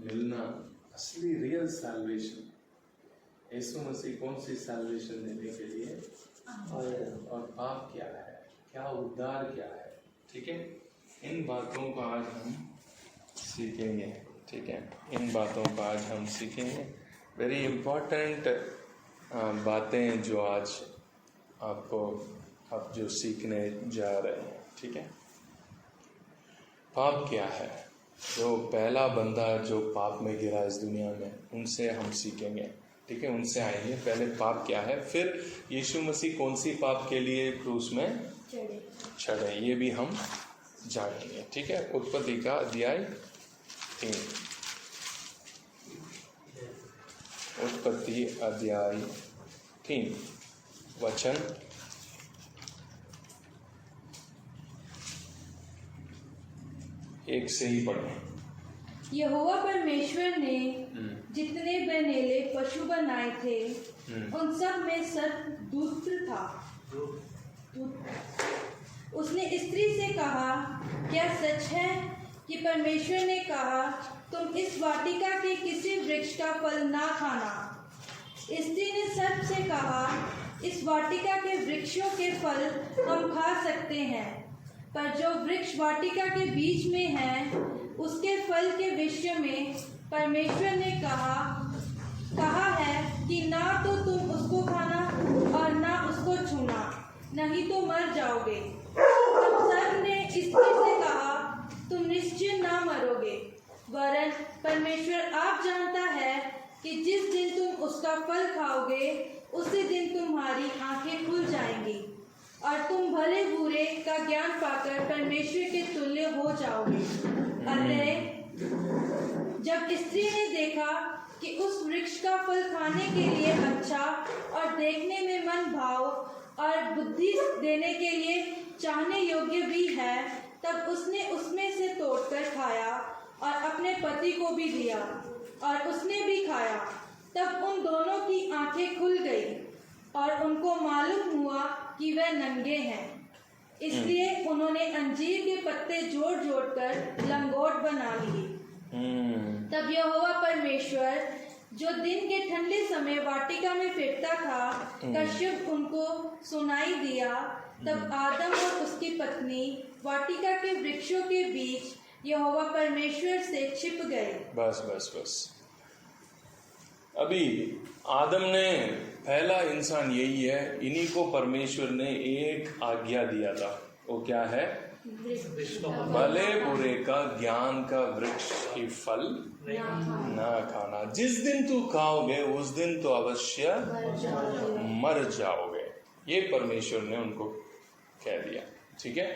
मिलना असली real salvation, यीशु मसीह कौन सी सैल्वेशन देने के लिए और पाप क्या है, क्या उद्धार क्या है, ठीक है, इन बातों को आज हम सीखेंगे। ठीक है, इन बातों को आज हम सीखेंगे। वेरी इम्पोर्टेंट बातें जो आज आपको आप जो सीखने जा रहे हैं। ठीक है, पाप क्या है, जो पहला बंदा जो पाप में गिरा इस दुनिया में, उनसे हम सीखेंगे। ठीक है, उनसे आएंगे। पहले पाप क्या है, फिर यीशु मसीह कौन सी पाप के लिए क्रूस में चढ़े, ये भी हम जानेंगे। ठीक है, उत्पत्ति का अध्याय 3, उत्पत्ति अध्याय 3 वचन 1 से ही पढ़ें। यहोवा परमेश्वर ने जितने बनेले पशु बनाए थे उन सब में सर्प दुष्ट था। उसने स्त्री से कहा, क्या सच है कि परमेश्वर ने कहा तुम इस वाटिका के किसी वृक्ष का फल ना खाना? स्त्री ने सर्प से कहा, इस वाटिका के वृक्षों के फल हम खा सकते हैं, पर जो वृक्ष वाटिका के बीच में है उसके फल के विषय में परमेश्वर ने कहा है कि ना तो तुम उसको खाना और ना उसको छूना, नहीं तो मर जाओगे। तब सर्प ने स्त्री से कहा, तुम निश्चय ना मरोगे, वरन परमेश्वर आप जानता है कि जिस दिन तुम उसका फल खाओगे उसी दिन तुम्हारी आंखें खुल जाएंगी और तुम भले बुरे का ज्ञान पाकर परमेश्वर के तुल्य हो जाओगे। अतः जब स्त्री ने देखा कि उस वृक्ष का फल खाने के लिए अच्छा और देखने में मन भाव और बुद्धि देने के लिए चाहने योग्य भी है, तब उसने उसमें से तोड़कर खाया और अपने पति को भी दिया और उसने भी खाया। तब उन दोनों की आंखें खुल गई और उनको मालूम हुआ कि वह नंगे हैं, इसलिए उन्होंने अंजीर के पत्ते जोड़ जोड़ कर लंगोट बना लिए। तब यहोवा परमेश्वर जो दिन के ठंडे समय वाटिका में फिरता था का शब्द उनको सुनाई दिया। तब आदम और उसकी पत्नी वाटिका के वृक्षों के बीच यहोवा परमेश्वर से छिप गए। बस अभी आदम ने, पहला इंसान यही है, इन्हीं को परमेश्वर ने एक आज्ञा दिया था। वो क्या है? भले बुरे का ज्ञान का वृक्ष की फल ना खाना। जिस दिन तू खाओगे उस दिन तो अवश्य मर जाओगे, ये परमेश्वर ने उनको कह दिया। ठीक है,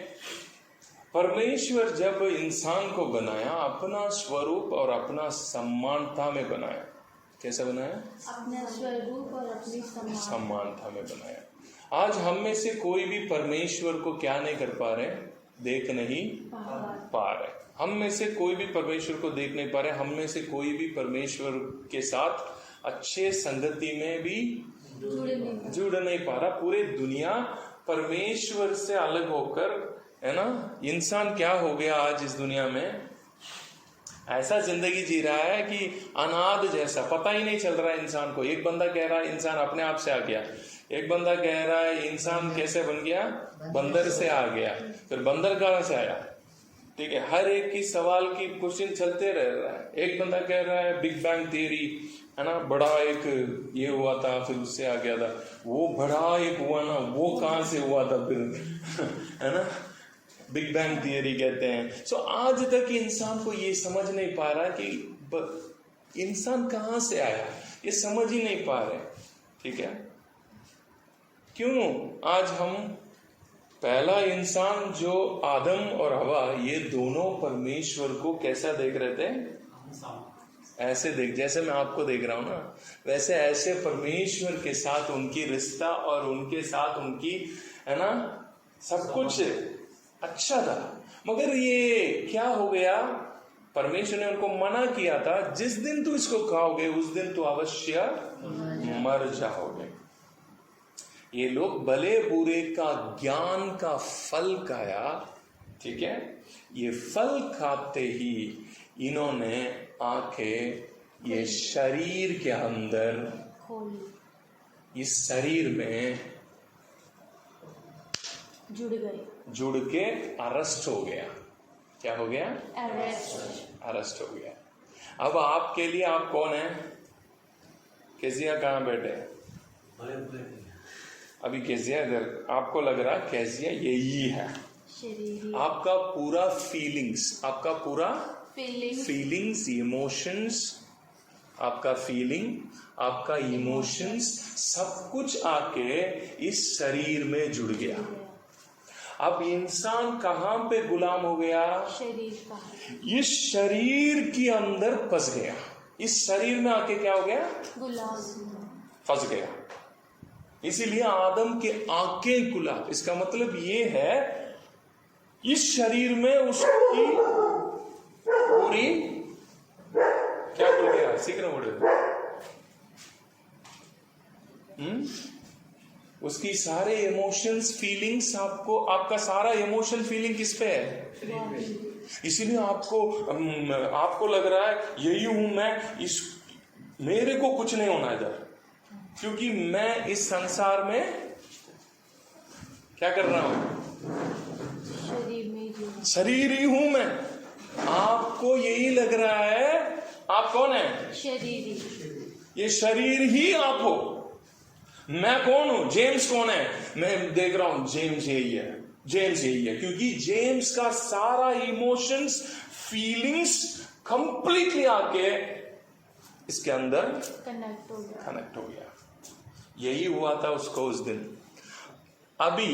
परमेश्वर जब इंसान को बनाया, अपना स्वरूप और अपना समानता में बनाया। कैसा बनाया? अपने स्वरूप और अपनी समानता में बनाया। आज हम में से कोई भी परमेश्वर को क्या नहीं कर पा रहे? देख नहीं पा रहे। हम में से कोई भी परमेश्वर को देख नहीं पा रहे। हम में से कोई भी परमेश्वर के साथ अच्छे संगति में भी जुड़ नहीं पा रहा। पूरे दुनिया परमेश्वर से अलग होकर, है ना, इंसान क्या हो गया आज इस दुनिया में? ऐसा जिंदगी जी रहा है कि अनाथ जैसा, पता ही नहीं चल रहा है इंसान को। एक बंदा कह रहा है इंसान अपने आप से आ गया, एक बंदा कह रहा है इंसान कैसे बन गया? बंदर से आ गया। फिर बंदर कहाँ से आया? ठीक है, हर एक की सवाल की क्वेश्चन चलते रह रहा है। एक बंदा कह रहा है बिग बैंग थियरी, है ना, बड़ा एक ये हुआ था फिर उससे आ गया था। वो बड़ा एक हुआ ना, वो कहाँ से हुआ था फिर है ना, बिग बैंग थियरी कहते हैं। सो आज तक इंसान को ये समझ नहीं पा रहा कि इंसान कहाँ से आया, ये समझ ही नहीं पा रहे। ठीक है, क्यों? आज हम पहला इंसान जो आदम और हवा, ये दोनों परमेश्वर को कैसा देख रहे थे? ऐसे देख, जैसे मैं आपको देख रहा हूं ना, वैसे ऐसे परमेश्वर के साथ उनकी रिश्ता और उनके साथ उनकी, है ना, सब कुछ अच्छा था। मगर ये क्या हो गया? परमेश्वर ने उनको मना किया था, जिस दिन तू इसको खाओगे उस दिन तू अवश्य मर जाओगे। ये लोग भले बुरे का ज्ञान का फल खाया, ठीक है, ये फल खाते ही इन्होंने आंखें ये शरीर के अंदर, इस शरीर में जुड़ के अरेस्ट हो गया। क्या हो गया? अरेस्ट हो गया। अब आपके लिए आप कौन है? केजिया कहाँ बैठे? अभी केजिया इधर, आपको लग रहा केजिया यही है। आपका पूरा फीलिंग्स, आपका पूरा फीलिंग्स, इमोशंस, आपका फीलिंग, आपका इमोशंस, सब कुछ आके इस शरीर में जुड़ गया। अब इंसान कहां पे गुलाम हो गया? इस शरीर के अंदर फंस गया। इस शरीर में आके क्या हो गया? गुलाम, फंस गया। इसीलिए आदम के आंखें खुला। इसका मतलब ये है इस शरीर में उसकी पूरी क्या खुल गया? सीखना पड़ेगा। उसकी सारे इमोशंस, फीलिंग्स, आपका सारा इमोशन फीलिंग किस पे है? इसीलिए आपको लग रहा है यही हूं मैं, मेरे को कुछ नहीं होना इधर, क्योंकि मैं इस संसार में क्या कर रहा हूं? शरीर ही हूं मैं। आपको यही लग रहा है आप कौन है? शरीर। ये शरीर ही आप हो। मैं कौन हूं? जेम्स कौन है? मैं देख रहा हूं जेम्स यही है, जेम्स यही है, क्योंकि जेम्स का सारा इमोशंस, फीलिंग्स कंप्लीटली आके इसके अंदर कनेक्ट हो गया। यही हुआ था उसको उस दिन। अभी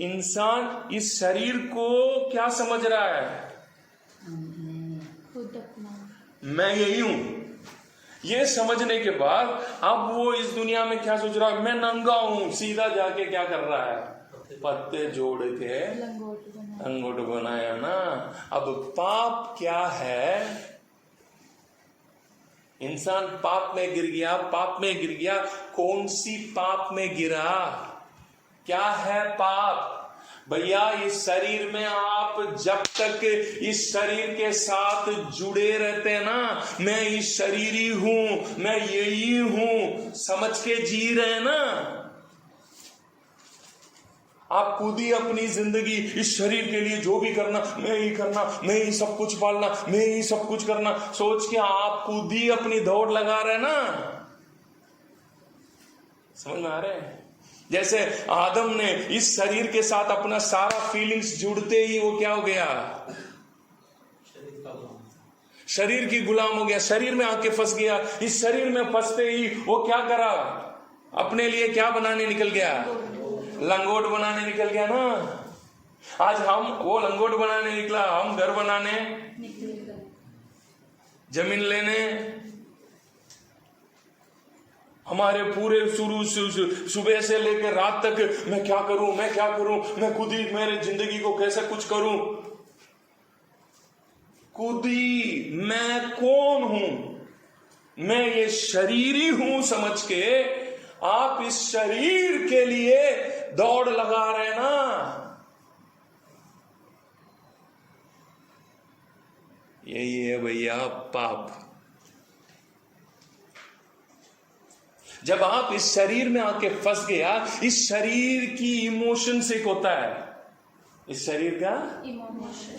इंसान इस शरीर को क्या समझ रहा है? मैं यही हूं। ये समझने के बाद अब वो इस दुनिया में क्या सोच रहा है? मैं नंगा हूं। सीधा जाके क्या कर रहा है? पत्ते जोड़ के लंगोट बनाया ना। अब पाप क्या है? इंसान पाप में गिर गया, पाप में गिर गया। कौन सी पाप में गिरा? क्या है पाप? भैया इस शरीर में आप जब तक इस शरीर के साथ जुड़े रहते हैं ना, मैं इस शरीर ही हूं, मैं यही हूं समझ के जी रहे हैं ना, आप खुद ही अपनी जिंदगी इस शरीर के लिए जो भी करना मैं ही करना, मैं ही सब कुछ पालना, मैं ही सब कुछ करना सोच के आप खुद ही अपनी दौड़ लगा रहे हैं ना। समझ में आ रहे हैं? जैसे आदम ने इस शरीर के साथ अपना सारा फीलिंग्स जुड़ते ही वो क्या हो गया? शरीर की गुलाम हो गया, शरीर में आके फंस गया। इस शरीर में फंसते ही वो क्या करा? अपने लिए क्या बनाने निकल गया? लंगोट बनाने निकल गया ना। आज हम वो लंगोट बनाने निकला, हम घर बनाने, जमीन लेने, हमारे पूरे शुरू सुबह से लेकर रात तक मैं क्या करूं, मैं क्या करूं, मैं खुद ही मेरे जिंदगी को कैसे कुछ करूं, खुद ही मैं कौन हूं? मैं ये शरीर ही हूं समझ के आप इस शरीर के लिए दौड़ लगा रहे ना। यही है भैया पाप। जब आप इस शरीर में आके फंस गया, इस शरीर की इमोशंस एक होता है, इस शरीर का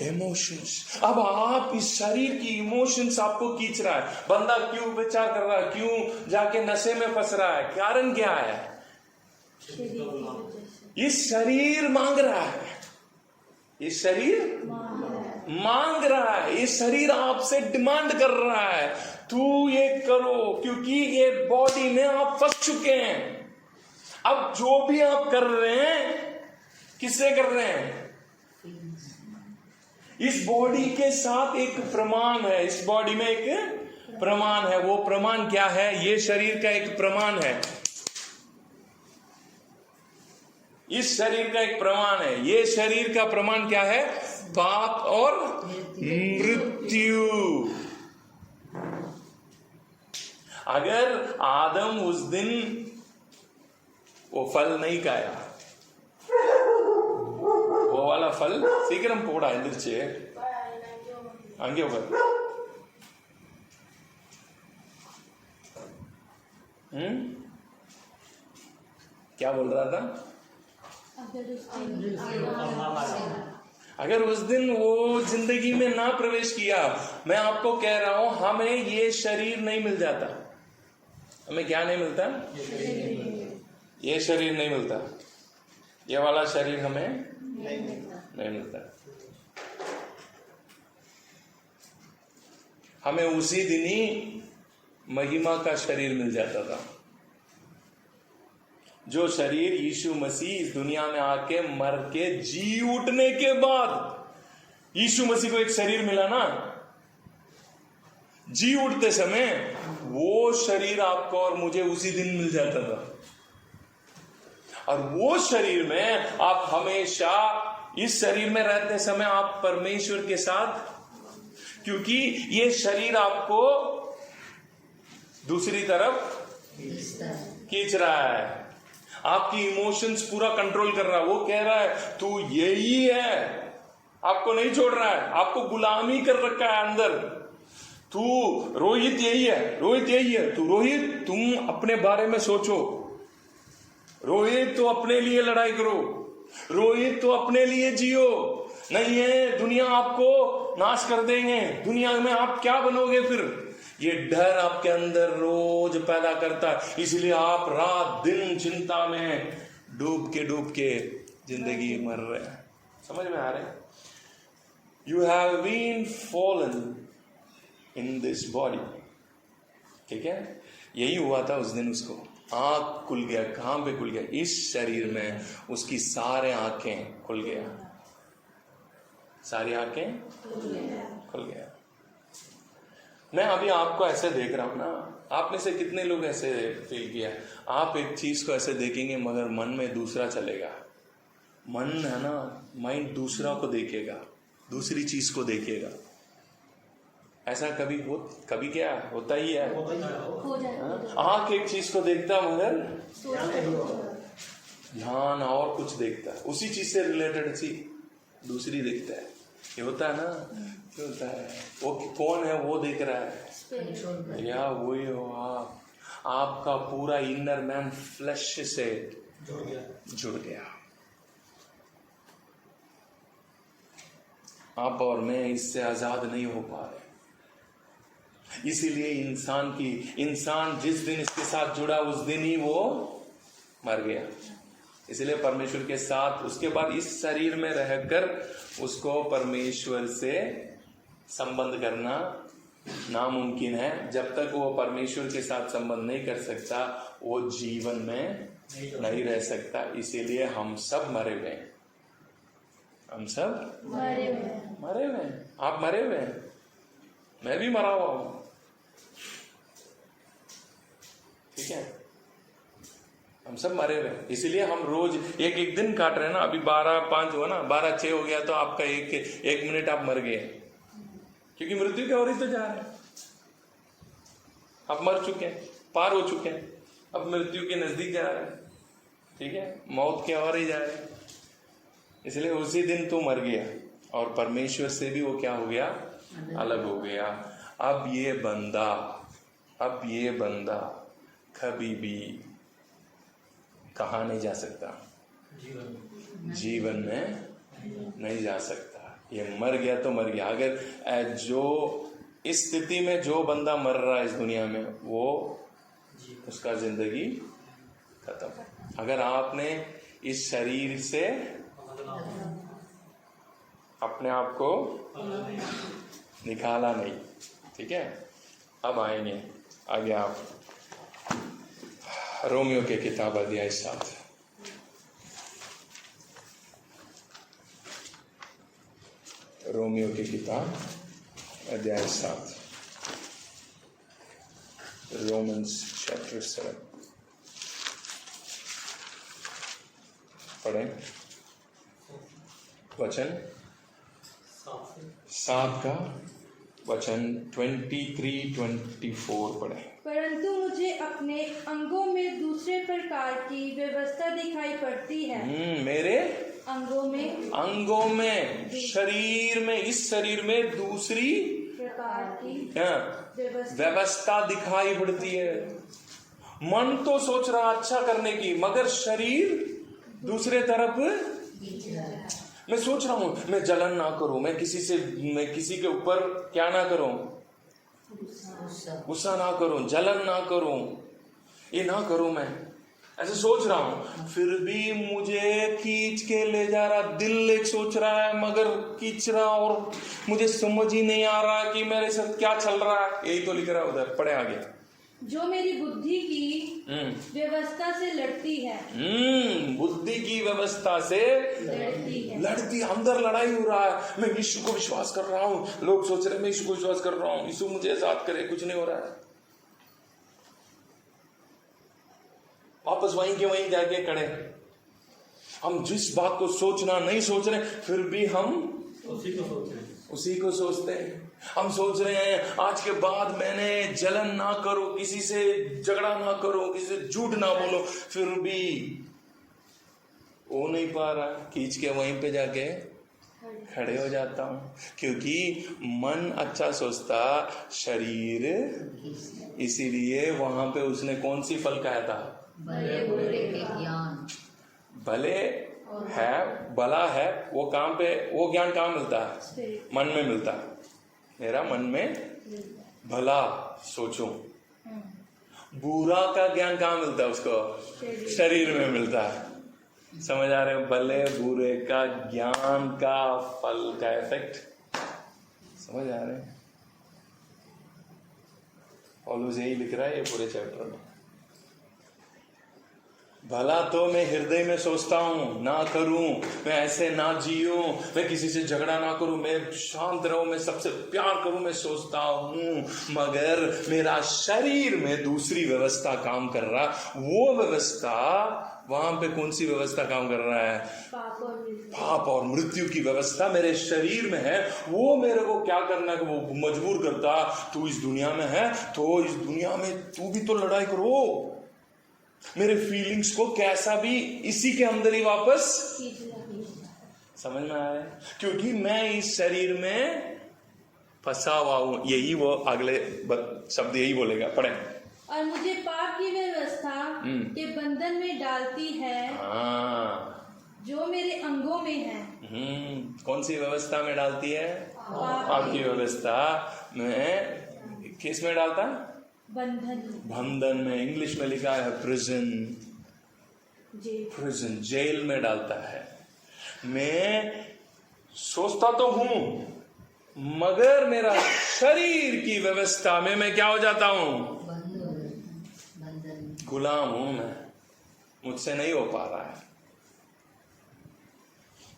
इमोशंस। अब आप इस शरीर की इमोशंस आपको खींच रहा है। बंदा क्यों विचार कर रहा है, क्यों जाके नशे में फंस रहा है? कारण क्या है? इस शरीर मांग रहा है, इस शरीर मांग रहा है, इस शरीर आपसे डिमांड कर रहा है तू ये करो, क्योंकि ये बॉडी में आप फंस चुके हैं। अब जो भी आप कर रहे हैं किससे कर रहे हैं? इस बॉडी के साथ एक प्रमाण है, इस बॉडी में एक प्रमाण है। वो प्रमाण क्या है? ये शरीर का एक प्रमाण है, इस शरीर का एक प्रमाण है। ये शरीर का प्रमाण क्या है? पाप और मृत्यु। अगर आदम उस दिन वो फल नहीं खाया, वो वाला फल சீக்கிரம் போடா எந்திரிச்சு அங்கே உட்கார் क्या बोल रहा था अगर उस दिन वो जिंदगी में ना प्रवेश किया, मैं आपको कह रहा हूं हमें ये शरीर नहीं मिल जाता। हमें क्या नहीं मिलता? ये शरीर नहीं मिलता, ये वाला शरीर हमें नहीं मिलता। हमें उसी दिन ही महिमा का शरीर मिल जाता था। जो शरीर यीशु मसीह इस दुनिया में आके मर के जी उठने के बाद, यीशु मसीह को एक शरीर मिला ना, जी उठते समय वो शरीर आपको और मुझे उसी दिन मिल जाता था। और वो शरीर में आप हमेशा, इस शरीर में रहते समय आप परमेश्वर के साथ, क्योंकि ये शरीर आपको दूसरी तरफ खींच रहा है, आपकी इमोशंस पूरा कंट्रोल कर रहा है। वो कह रहा है तू यही है, आपको नहीं छोड़ रहा है, आपको गुलामी कर रखा है अंदर। तू रोहित यही है, रोहित यही है, तू रोहित तुम अपने बारे में सोचो, रोहित तो अपने लिए लड़ाई करो, रोहित तो अपने लिए जियो, नहीं है दुनिया आपको नाश कर देंगे, दुनिया में आप क्या बनोगे फिर। ये डर आपके अंदर रोज पैदा करता है, इसलिए आप रात दिन चिंता में डूब के जिंदगी मर रहे हैं। समझ में आ रहे हैं? You have been fallen in this body, ठीक है। यही हुआ था उस दिन, उसको आंख खुल गया। कहां पे खुल गया? इस शरीर में उसकी सारे आंखें खुल गया, सारी आंखें खुल गया। मैं अभी आपको ऐसे देख रहा हूं ना, आप में से कितने लोग ऐसे फील किया? आप एक चीज को ऐसे देखेंगे मगर मन में दूसरा चलेगा, मन है ना, माइंड दूसरा को देखेगा, दूसरी चीज को देखेगा। ऐसा कभी क्या होता ही है, आंख एक चीज को देखता मगर ध्यान और कुछ देखता है, उसी चीज से रिलेटेड चीज दूसरी देखता है। ये होता है ना, क्या होता है? वो कौन है वो देख रहा है, या वही हो आप। आपका पूरा इनर मैन फ्लैश से जुड़ गया। आप और मैं इससे आजाद नहीं हो पा रहे। इसीलिए इंसान जिस दिन इसके साथ जुड़ा उस दिन ही वो मर गया। इसलिए परमेश्वर के साथ उसके बाद इस शरीर में रहकर उसको परमेश्वर से संबंध करना नामुमकिन है। जब तक वो परमेश्वर के साथ संबंध नहीं कर सकता वो जीवन में नहीं रह सकता। इसीलिए हम सब मरे हुए हैं, हम सब मरे हुए हैं। आप मरे हुए हैं, मैं भी मरा हुआ हूं, ठीक है। हम सब मरे हुए हैं, इसीलिए हम रोज एक दिन काट रहे हैं ना। अभी 12:05 हुआ ना, 12:06 हो गया तो आपका एक मिनट आप मर गए, क्योंकि मृत्यु की ओर ही तो जा रहे हैं। आप मर चुके हैं, पार हो चुके हैं, अब मृत्यु के नजदीक जा रहे हैं, ठीक है, मौत के ओर ही जा रहे हैं। इसलिए उसी दिन तू मर गया और परमेश्वर से भी वो क्या हो गया, अलग हो गया। अब ये बंदा कभी भी कहाँ नहीं जा सकता, जीवन में नहीं जा सकता। ये मर गया तो मर गया। अगर जो इस स्थिति में जो बंदा मर रहा है इस दुनिया में, वो उसका जिंदगी खत्म। अगर आपने इस शरीर से अपने आप को निकाला नहीं, ठीक है। अब आएंगे आगे आप रोमियो के किताब अध्याय 7। रोमियो की किताब अध्याय 7, रोमन्स चैप्टर 7 पढ़ें। वचन 7 का वचन 23-24 पढ़ें। परंतु मुझे अपने अंगों में दूसरे प्रकार की व्यवस्था दिखाई पड़ती है। मेरे अंगों में शरीर में, इस शरीर में दूसरी प्रकार की व्यवस्था दिखाई पड़ती है। मन तो सोच रहा अच्छा करने की, मगर शरीर दूसरे तरफ। मैं सोच रहा हूं मैं जलन ना करूं, मैं किसी के ऊपर क्या ना करूं, गुस्सा ना करूं, जलन ना करूं, ये ना करूं, मैं ऐसे सोच रहा हूं। फिर भी मुझे खींच के ले जा रहा, दिल एक सोच रहा है मगर खींच रहा, और मुझे समझ ही नहीं आ रहा कि मेरे साथ क्या चल रहा है। यही तो लिख रहा है उधर, पढ़े आगे। जो मेरी बुद्धि की व्यवस्था से लड़ती है। बुद्धि की व्यवस्था से लड़ती, अंदर लड़ाई हो रहा है। मैं यीशु को विश्वास कर रहा हूं, लोग सोच रहे हैं मैं यीशु को विश्वास कर रहा हूं, यीशु मुझे आजाद करे, कुछ नहीं हो रहा है। वापस वहीं के वहीं जाके खड़े। हम जिस बात को सोचना नहीं सोच रहे, फिर भी हम उसी को सोचते हैं। हम सोच रहे हैं आज के बाद मैंने जलन ना करो, किसी से झगड़ा ना करो, किसी से झूठ ना बोलो, फिर भी हो नहीं पा रहा। खींच के वहीं पे जाके खड़े हो जाता हूं, क्योंकि मन अच्छा सोचता, शरीर। इसीलिए वहां पे उसने कौन सी फल कहा था? भले बुरे के ज्ञान। भले है, भला है, वो कहां पे, वो ज्ञान कहां मिलता है? मन में मिलता है। मेरा मन में भला सोचूं। बुरा का ज्ञान कहां मिलता है उसको? शरीर में मिलता है। समझ आ रहे हो? भले बुरे का ज्ञान का फल का इफेक्ट समझ आ रहे हैं? पौलुस यही लिख रहा है ये पूरे चैप्टर में। भला तो मैं हृदय में सोचता हूं, ना करूं, मैं ऐसे ना जीऊं, मैं किसी से झगड़ा ना करूं, मैं शांत रहूं, मैं सबसे प्यार करूं, मैं सोचता हूं, मगर मेरा शरीर में दूसरी व्यवस्था काम कर रहा। वो व्यवस्था, वहां पे कौन सी व्यवस्था काम कर रहा है? पाप और मृत्यु की व्यवस्था मेरे शरीर में है। वो मेरे को क्या करना है, वो मजबूर करता, तू इस दुनिया में है तो इस दुनिया में तू भी तो लड़ाई करो। मेरे फीलिंग्स को कैसा भी इसी के अंदर ही वापस समझ में आया, क्योंकि मैं इस शरीर में फंसा हुआ हूं। यही वो अगले शब्द यही बोलेगा, पढ़े। और मुझे पाप की व्यवस्था के बंधन में डालती है, जो मेरे अंगों में है। कौन सी व्यवस्था में डालती है? पाप की व्यवस्था में। किस में डालता है? बंधन में। इंग्लिश में लिखा है प्रिजन। प्रिजन, जेल में डालता है। मैं सोचता तो हूं, मगर मेरा शरीर की व्यवस्था में मैं क्या हो जाता हूं? गुलाम हूं मैं, मुझसे नहीं हो पा रहा है।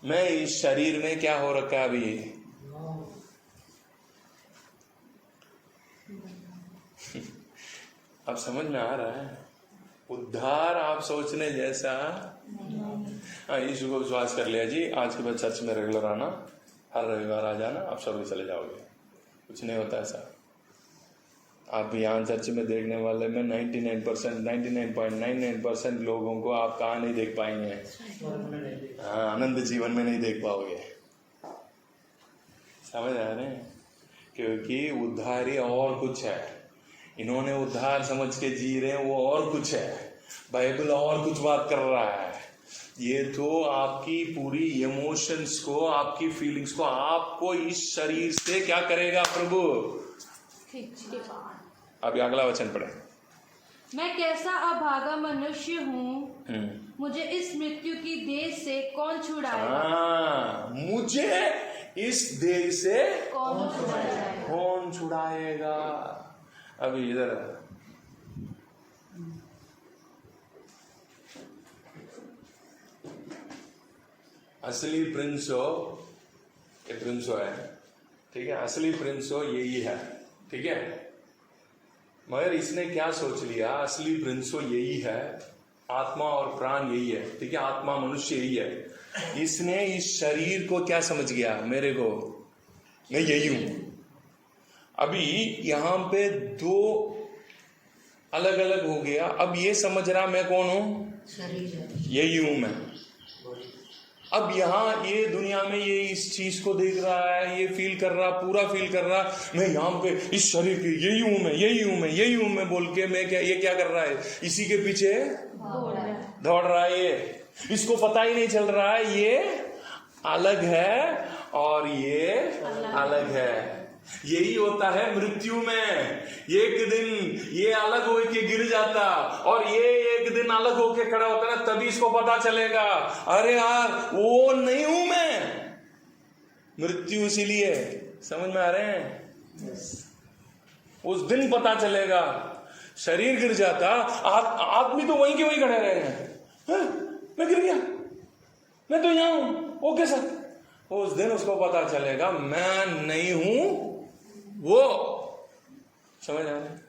मैं इस शरीर में क्या हो रखा है अभी? अब समझ में आ रहा है? उद्धार आप सोचने जैसा। यीशु को विश्वास कर लिया जी, आज के बाद चर्च में रेगुलर आना, हर रविवार आ जाना, आप सर्विस चले जाओगे। कुछ नहीं होता ऐसा। आप यहाँ चर्च में देखने वाले में 99.99% लोगों को आप कहाँ नहीं देख पाएंगे? आनंद जीवन में नहीं देख पाओगे। समझ आ रहे हैं? क्योंकि उद्धार ही और कुछ है। इन्होंने उद्धार समझ के जी रहे हैं, वो और कुछ है। बाइबल और कुछ बात कर रहा है। ये तो आपकी पूरी इमोशंस को, आपकी फीलिंग्स को, आपको इस शरीर से क्या करेगा प्रभु? अभी अगला वचन पढ़े। मैं कैसा अभागा मनुष्य हूँ, मुझे इस मृत्यु की देह से कौन छुड़ाएगा? मुझे इस देह से कौन छुड़ाएगा? अभी इधर असली प्रिंस हो, ये प्रिंस हो है, ठीक है? असली प्रिंस हो यही है, ठीक है? मगर इसने क्या सोच लिया? असली प्रिंस हो यही है, आत्मा और प्राण यही है, ठीक है? आत्मा मनुष्य यही है। इसने इस शरीर को क्या समझ गया? मेरे को, मैं यही हूं। अभी यहां पे दो अलग अलग हो गया। अब ये समझ रहा मैं कौन हूं, शरीर है। यही हूं मैं। अब यहाँ ये दुनिया में ये इस चीज को देख रहा है, ये फील कर रहा, पूरा फील कर रहा, मैं यहाँ पे इस शरीर के यही हूं मैं, यही हूं मैं, यही हूं मैं बोल के मैं ये क्या कर रहा है, इसी के पीछे दौड़ रहा है। ये इसको पता ही नहीं चल रहा है ये अलग है और ये अलग है। यही होता है मृत्यु में, एक दिन ये अलग होके गिर जाता और ये एक दिन अलग होके खड़ा होता है ना, तभी इसको पता चलेगा अरे यार वो नहीं हूं मैं। मृत्यु इसीलिए, समझ में आ रहे हैं? उस दिन पता चलेगा। शरीर गिर जाता, आदमी तो वहीं के वहीं खड़े रहे हैं, मैं गिर गया, मैं तो यहां हूं, वो कैसा? उस दिन उसको पता चलेगा मैं नहीं हूं वो। समझ आ रहा है?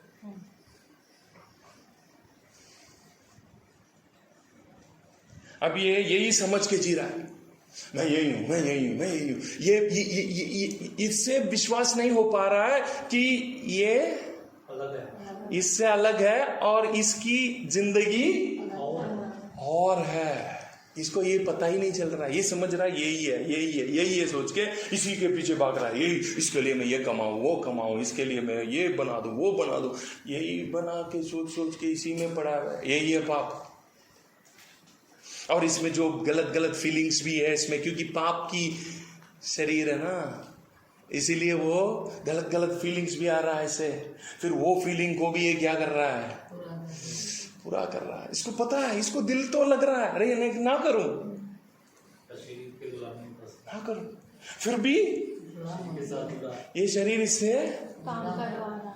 अब ये यही समझ के जी रहा है, मैं यही हूं, मैं यही हूं, मैं यही हूं। ये इससे विश्वास नहीं हो पा रहा है कि ये अलग है, इससे अलग है और इसकी जिंदगी और है। इसको ये पता ही नहीं चल रहा है, ये समझ रहा है यही है, यही है, यही है सोच के इसी के पीछे भाग रहा है। यही, इसके लिए मैं ये कमाऊं, वो कमाऊं, इसके लिए मैं ये बना दूं, वो बना दूं, यही बना के सोच सोच के इसी में पड़ा है। यही है पाप। और इसमें जो गलत गलत फीलिंग्स भी है इसमें, क्योंकि पाप की शरीर है ना, इसीलिए वो गलत गलत फीलिंग्स भी आ रहा है इसे। फिर वो फीलिंग को भी ये क्या कर रहा है, पूरा कर रहा है। इसको पता है, इसको दिल तो लग रहा है अरे ना करूं, ना करूं, फिर भी ये शरीर इससे काम करवा रहा,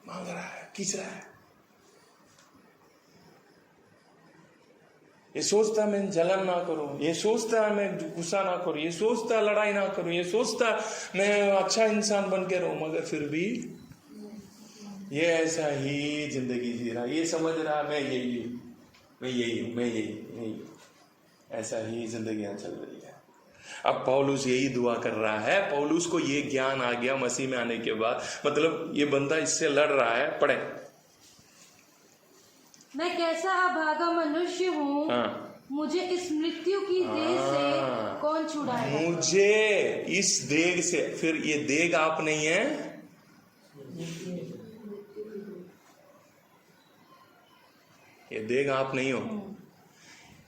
मांग रहा है, खींच रहा है। ये सोचता मैं जलन ना करूं, ये सोचता मैं गुस्सा ना करूं, ये सोचता लड़ाई ना करूं, ये सोचता मैं अच्छा इंसान बन के रहूं, मगर फिर भी ये ऐसा ही जिंदगी जी रहा। ये समझ रहा मैं यही हूं, मैं यही हूं, मैं यही हूं। ऐसा ही जिंदगियां चल रही है। अब पौलुस यही दुआ कर रहा है। पौलुस को ये ज्ञान आ गया मसीह में आने के बाद, मतलब ये बंदा इससे लड़ रहा है। पढ़े, मैं कैसा अभागा मनुष्य हूँ, मुझे इस मृत्यु की देह से कौन छुड़ाएगा? मुझे इस देह से, फिर ये देह आप नहीं है, ये देह आप नहीं हो।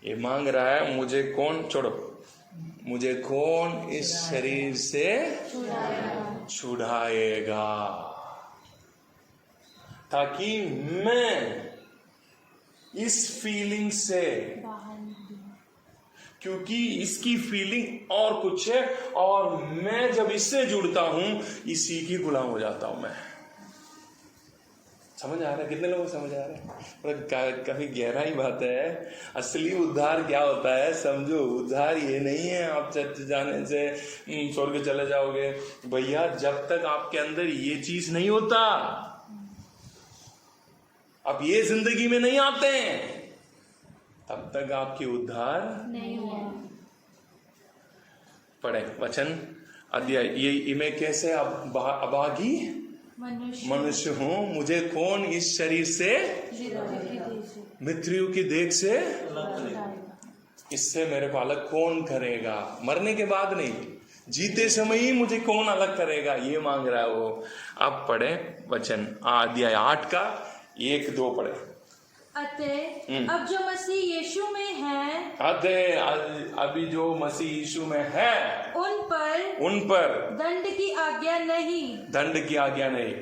ये मांग रहा है मुझे कौन छोड़ो, मुझे कौन इस शरीर से छुड़ाएगा, ताकि मैं इस फीलिंग से, क्योंकि इसकी फीलिंग और कुछ है और मैं जब इससे जुड़ता हूं इसी की गुलाम हो जाता हूं मैं। समझ आ रहा है? कितने लोगों को समझ आ रहा है? पर काफी गहराई बात है। असली उद्धार क्या होता है समझो। उद्धार ये नहीं है आप चर्च जाने से स्वर्ग चले जाओगे भैया। जब तक आपके अंदर ये चीज नहीं होता, अब ये जिंदगी में नहीं आते हैं, तब तक आपकी उद्धार नहीं हुआ। पढ़े वचन अध्याय, ये मैं कैसे अभागी मनुष्य हूं, मुझे कौन इस शरीर से, मृत्यु की देह से, इससे मेरे को अलग कौन करेगा? मरने के बाद नहीं, जीते समय ही मुझे कौन अलग करेगा, ये मांग रहा है वो। अब पढ़े वचन अध्याय 8 का 1-2 पढ़े। अतः अब जो मसीह यीशु में है, अभी जो मसीह यीशु में है उन पर दंड की आज्ञा नहीं। दंड की आज्ञा नहीं।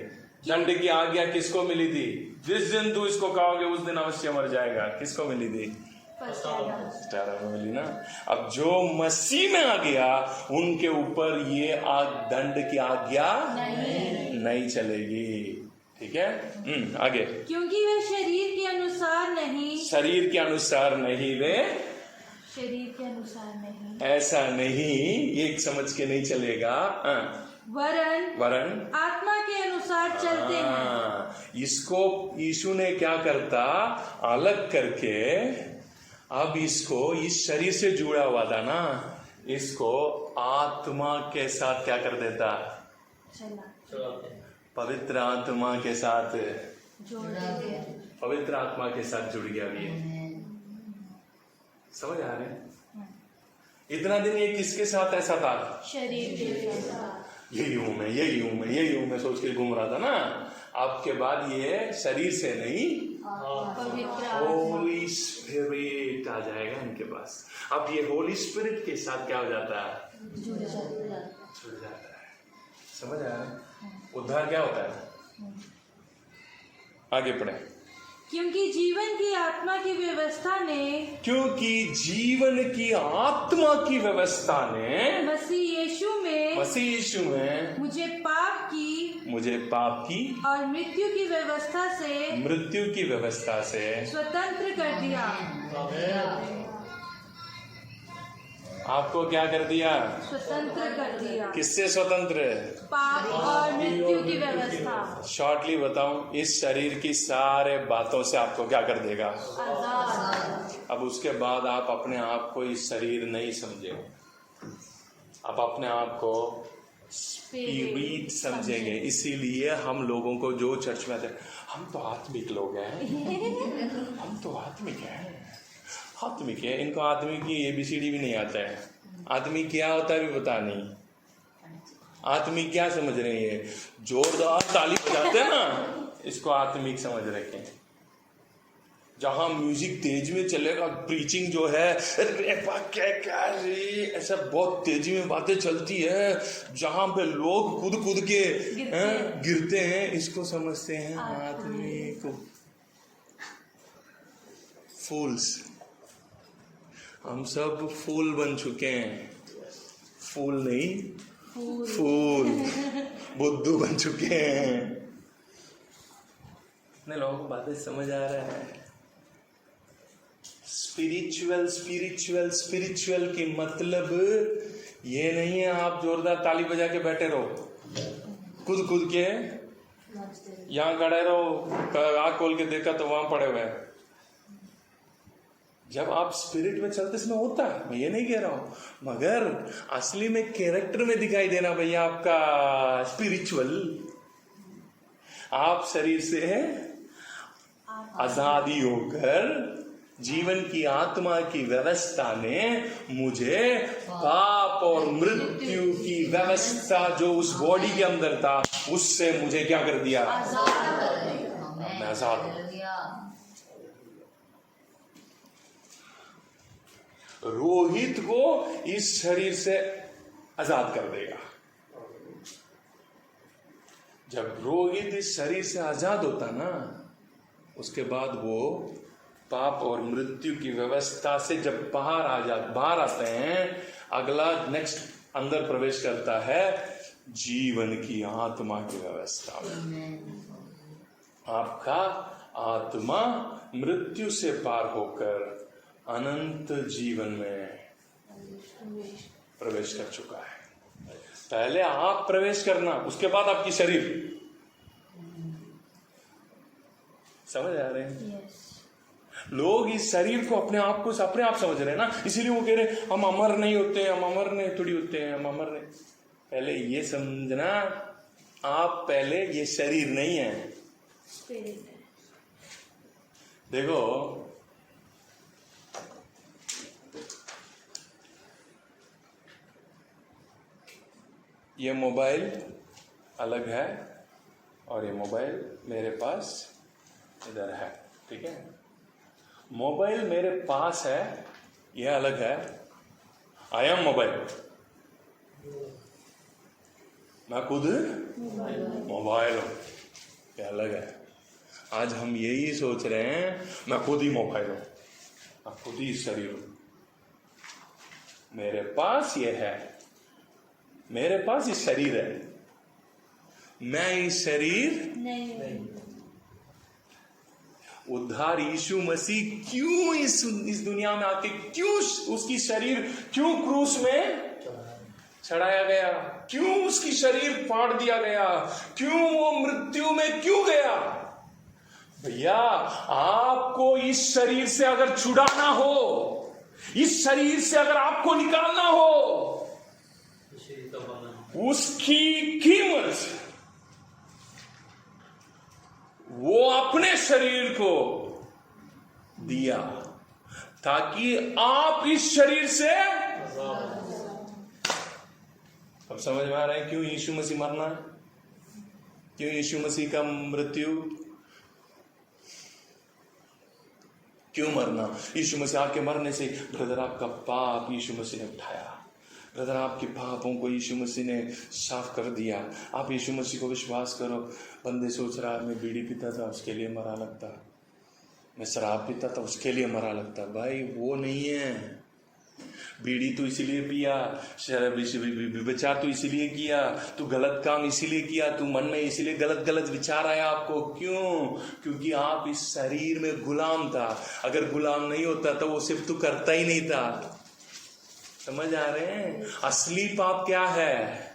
दंड की आज्ञा किसको मिली थी? जिस दिन तू इसको कहोगे उस दिन अवश्य मर जाएगा। किसको मिली थी? स्टारा को मिली ना। अब जो मसीह में आ गया उनके ऊपर ये दंड की आज्ञा नहीं चलेगी। ठीक है, आगे। क्योंकि वे शरीर के अनुसार नहीं, शरीर के अनुसार नहीं, वे शरीर के अनुसार नहीं, ऐसा नहीं, ये समझ के नहीं चलेगा। वरन आत्मा के अनुसार चलते हैं। इसको यीशु ने क्या करता, अलग करके अब इसको इस शरीर से जुड़ा हुआ था ना, इसको आत्मा के साथ क्या कर देता, पवित्र आत्मा के साथ जुड़ा गया। पवित्र आत्मा के साथ जुड़ गया भी है। समझ आ रहे हैं? इतना दिन ये किसके साथ ऐसा था? शरीर के साथ। यही हूं मैं, यही हूं मैं, यही हूं मैं सोच के घूम रहा था ना। आपके बाद ये शरीर से नहीं, पवित्र होली स्पिरिट आ जाएगा इनके पास। अब ये होली स्पिरिट के साथ क्या हो जाता है? जुड़ जाता है। समझ आ रहा है? उद्धार क्या होता है? आगे पढ़े। क्योंकि जीवन की आत्मा की व्यवस्था ने क्योंकि जीवन की आत्मा की व्यवस्था ने मसीह यीशु में मुझे पाप की और मृत्यु की व्यवस्था से स्वतंत्र कर दिया। आपको क्या कर दिया? स्वतंत्र कर दिया। किससे स्वतंत्र? पाप और मृत्यु की व्यवस्था। शॉर्टली बताऊं, इस शरीर की सारे बातों से आपको क्या कर देगा? आजाद। अब उसके बाद आप अपने आप को इस शरीर नहीं समझेंगे, आप अपने आप को स्पिरिट समझेंगे। इसीलिए हम लोगों को जो चर्च में आते हैं, हम तो आत्मिक लोग हैं, हम तो आत्मिक हैं, आत्मिक है। इनको आत्मिक की ABCD भी नहीं आता है। आत्मिक क्या होता है भी पता नहीं। आत्मिक क्या समझ रहे हैं? जोरदार ताली बजाते हैं ना, इसको आत्मिक समझ रखे हैं। जहां म्यूजिक तेज में चलेगा, प्रीचिंग जो है क्या ऐसा बहुत तेजी में बातें चलती है, जहां पे लोग कूद के गिरते हैं, इसको समझते हैं आत्मिक। फूल्स, हम सब फूल बन चुके हैं। फूल नहीं, फूल बुद्धू बन चुके हैं। इतने लोगों को बातें समझ आ रहा है? स्पिरिचुअल स्पिरिचुअल स्पिरिचुअल की मतलब ये नहीं है आप जोरदार ताली बजा के बैठे रहो, कूद के यहाँ खड़े रहो, आँख खोल के देखा तो वहां पड़े हुए हैं। जब आप स्पिरिट में चलते समय होता है, मैं ये नहीं कह रहा हूं, मगर असली में कैरेक्टर में दिखाई देना भैया आपका स्पिरिचुअल। आप शरीर से आजादी होकर जीवन की आत्मा की व्यवस्था ने मुझे पाप और मृत्यु की व्यवस्था जो उस बॉडी के अंदर था, उससे मुझे क्या कर दिया? मैं आजाद हूं। रोहित को इस शरीर से आजाद कर देगा। जब रोहित इस शरीर से आजाद होता ना, उसके बाद वो पाप और मृत्यु की व्यवस्था से जब बाहर आते हैं, अगला नेक्स्ट अंदर प्रवेश करता है जीवन की आत्मा की व्यवस्था में। आपका आत्मा मृत्यु से पार होकर अनंत जीवन में प्रवेश कर चुका है। पहले आप प्रवेश करना, उसके बाद आपकी शरीर। समझ आ रहे हैं? लोग इस शरीर को अपने आप समझ रहे हैं ना, इसीलिए वो कह रहे हम अमर नहीं होते, हम अमर नहीं थोड़ी होते हैं, हम अमर नहीं। पहले ये समझना, आप पहले ये शरीर नहीं है। देखो, ये मोबाइल अलग है और ये मोबाइल मेरे पास इधर है, ठीक है? मोबाइल मेरे पास है, ये अलग है। आई एम मोबाइल, मैं खुद मोबाइल हूं, ये अलग है। आज हम यही सोच रहे हैं, मैं खुद ही मोबाइल हूं, मैं खुद ही शरीर हूं। मेरे पास ये है, मेरे पास ये शरीर है, मैं इस शरीर नहीं। उद्धार यीशु मसीह क्यों इस दुनिया में आके, क्यों उसकी शरीर क्यों क्रूस में चढ़ाया गया, क्यों उसकी शरीर फाड़ दिया गया, क्यों वो मृत्यु में क्यों गया? भैया, आपको इस शरीर से अगर छुड़ाना हो, इस शरीर से अगर आपको निकालना हो, उसकी कीमत वो आप अपने शरीर को दिया ताकि आप इस शरीर से, अब समझ में आ रहा है क्यों यीशु मसीह मरना है, क्यों यीशु मसीह का मृत्यु, क्यों मरना। यीशु मसीह आके मरने से ब्रदर आपका पाप यीशु मसीह ने उठाया, ब्रदर आपके पापों को यीशु मसीह ने साफ कर दिया। आप यीशु मसीह को विश्वास करो। बंदे सोच रहा है मैं बीड़ी पीता था उसके लिए मरा लगता, मैं शराब पीता था उसके लिए मरा लगता। भाई वो नहीं है। बीड़ी तो इसीलिए पिया, शराब विचार तो इसीलिए किया, तू गलत काम इसीलिए किया, तू मन में इसीलिए गलत गलत विचार आया आपको। क्यों? क्योंकि आप इस शरीर में गुलाम था। अगर गुलाम नहीं होता तो वो सिर्फ तू करता ही नहीं था। समझ आ रहे हैं? असली पाप क्या है?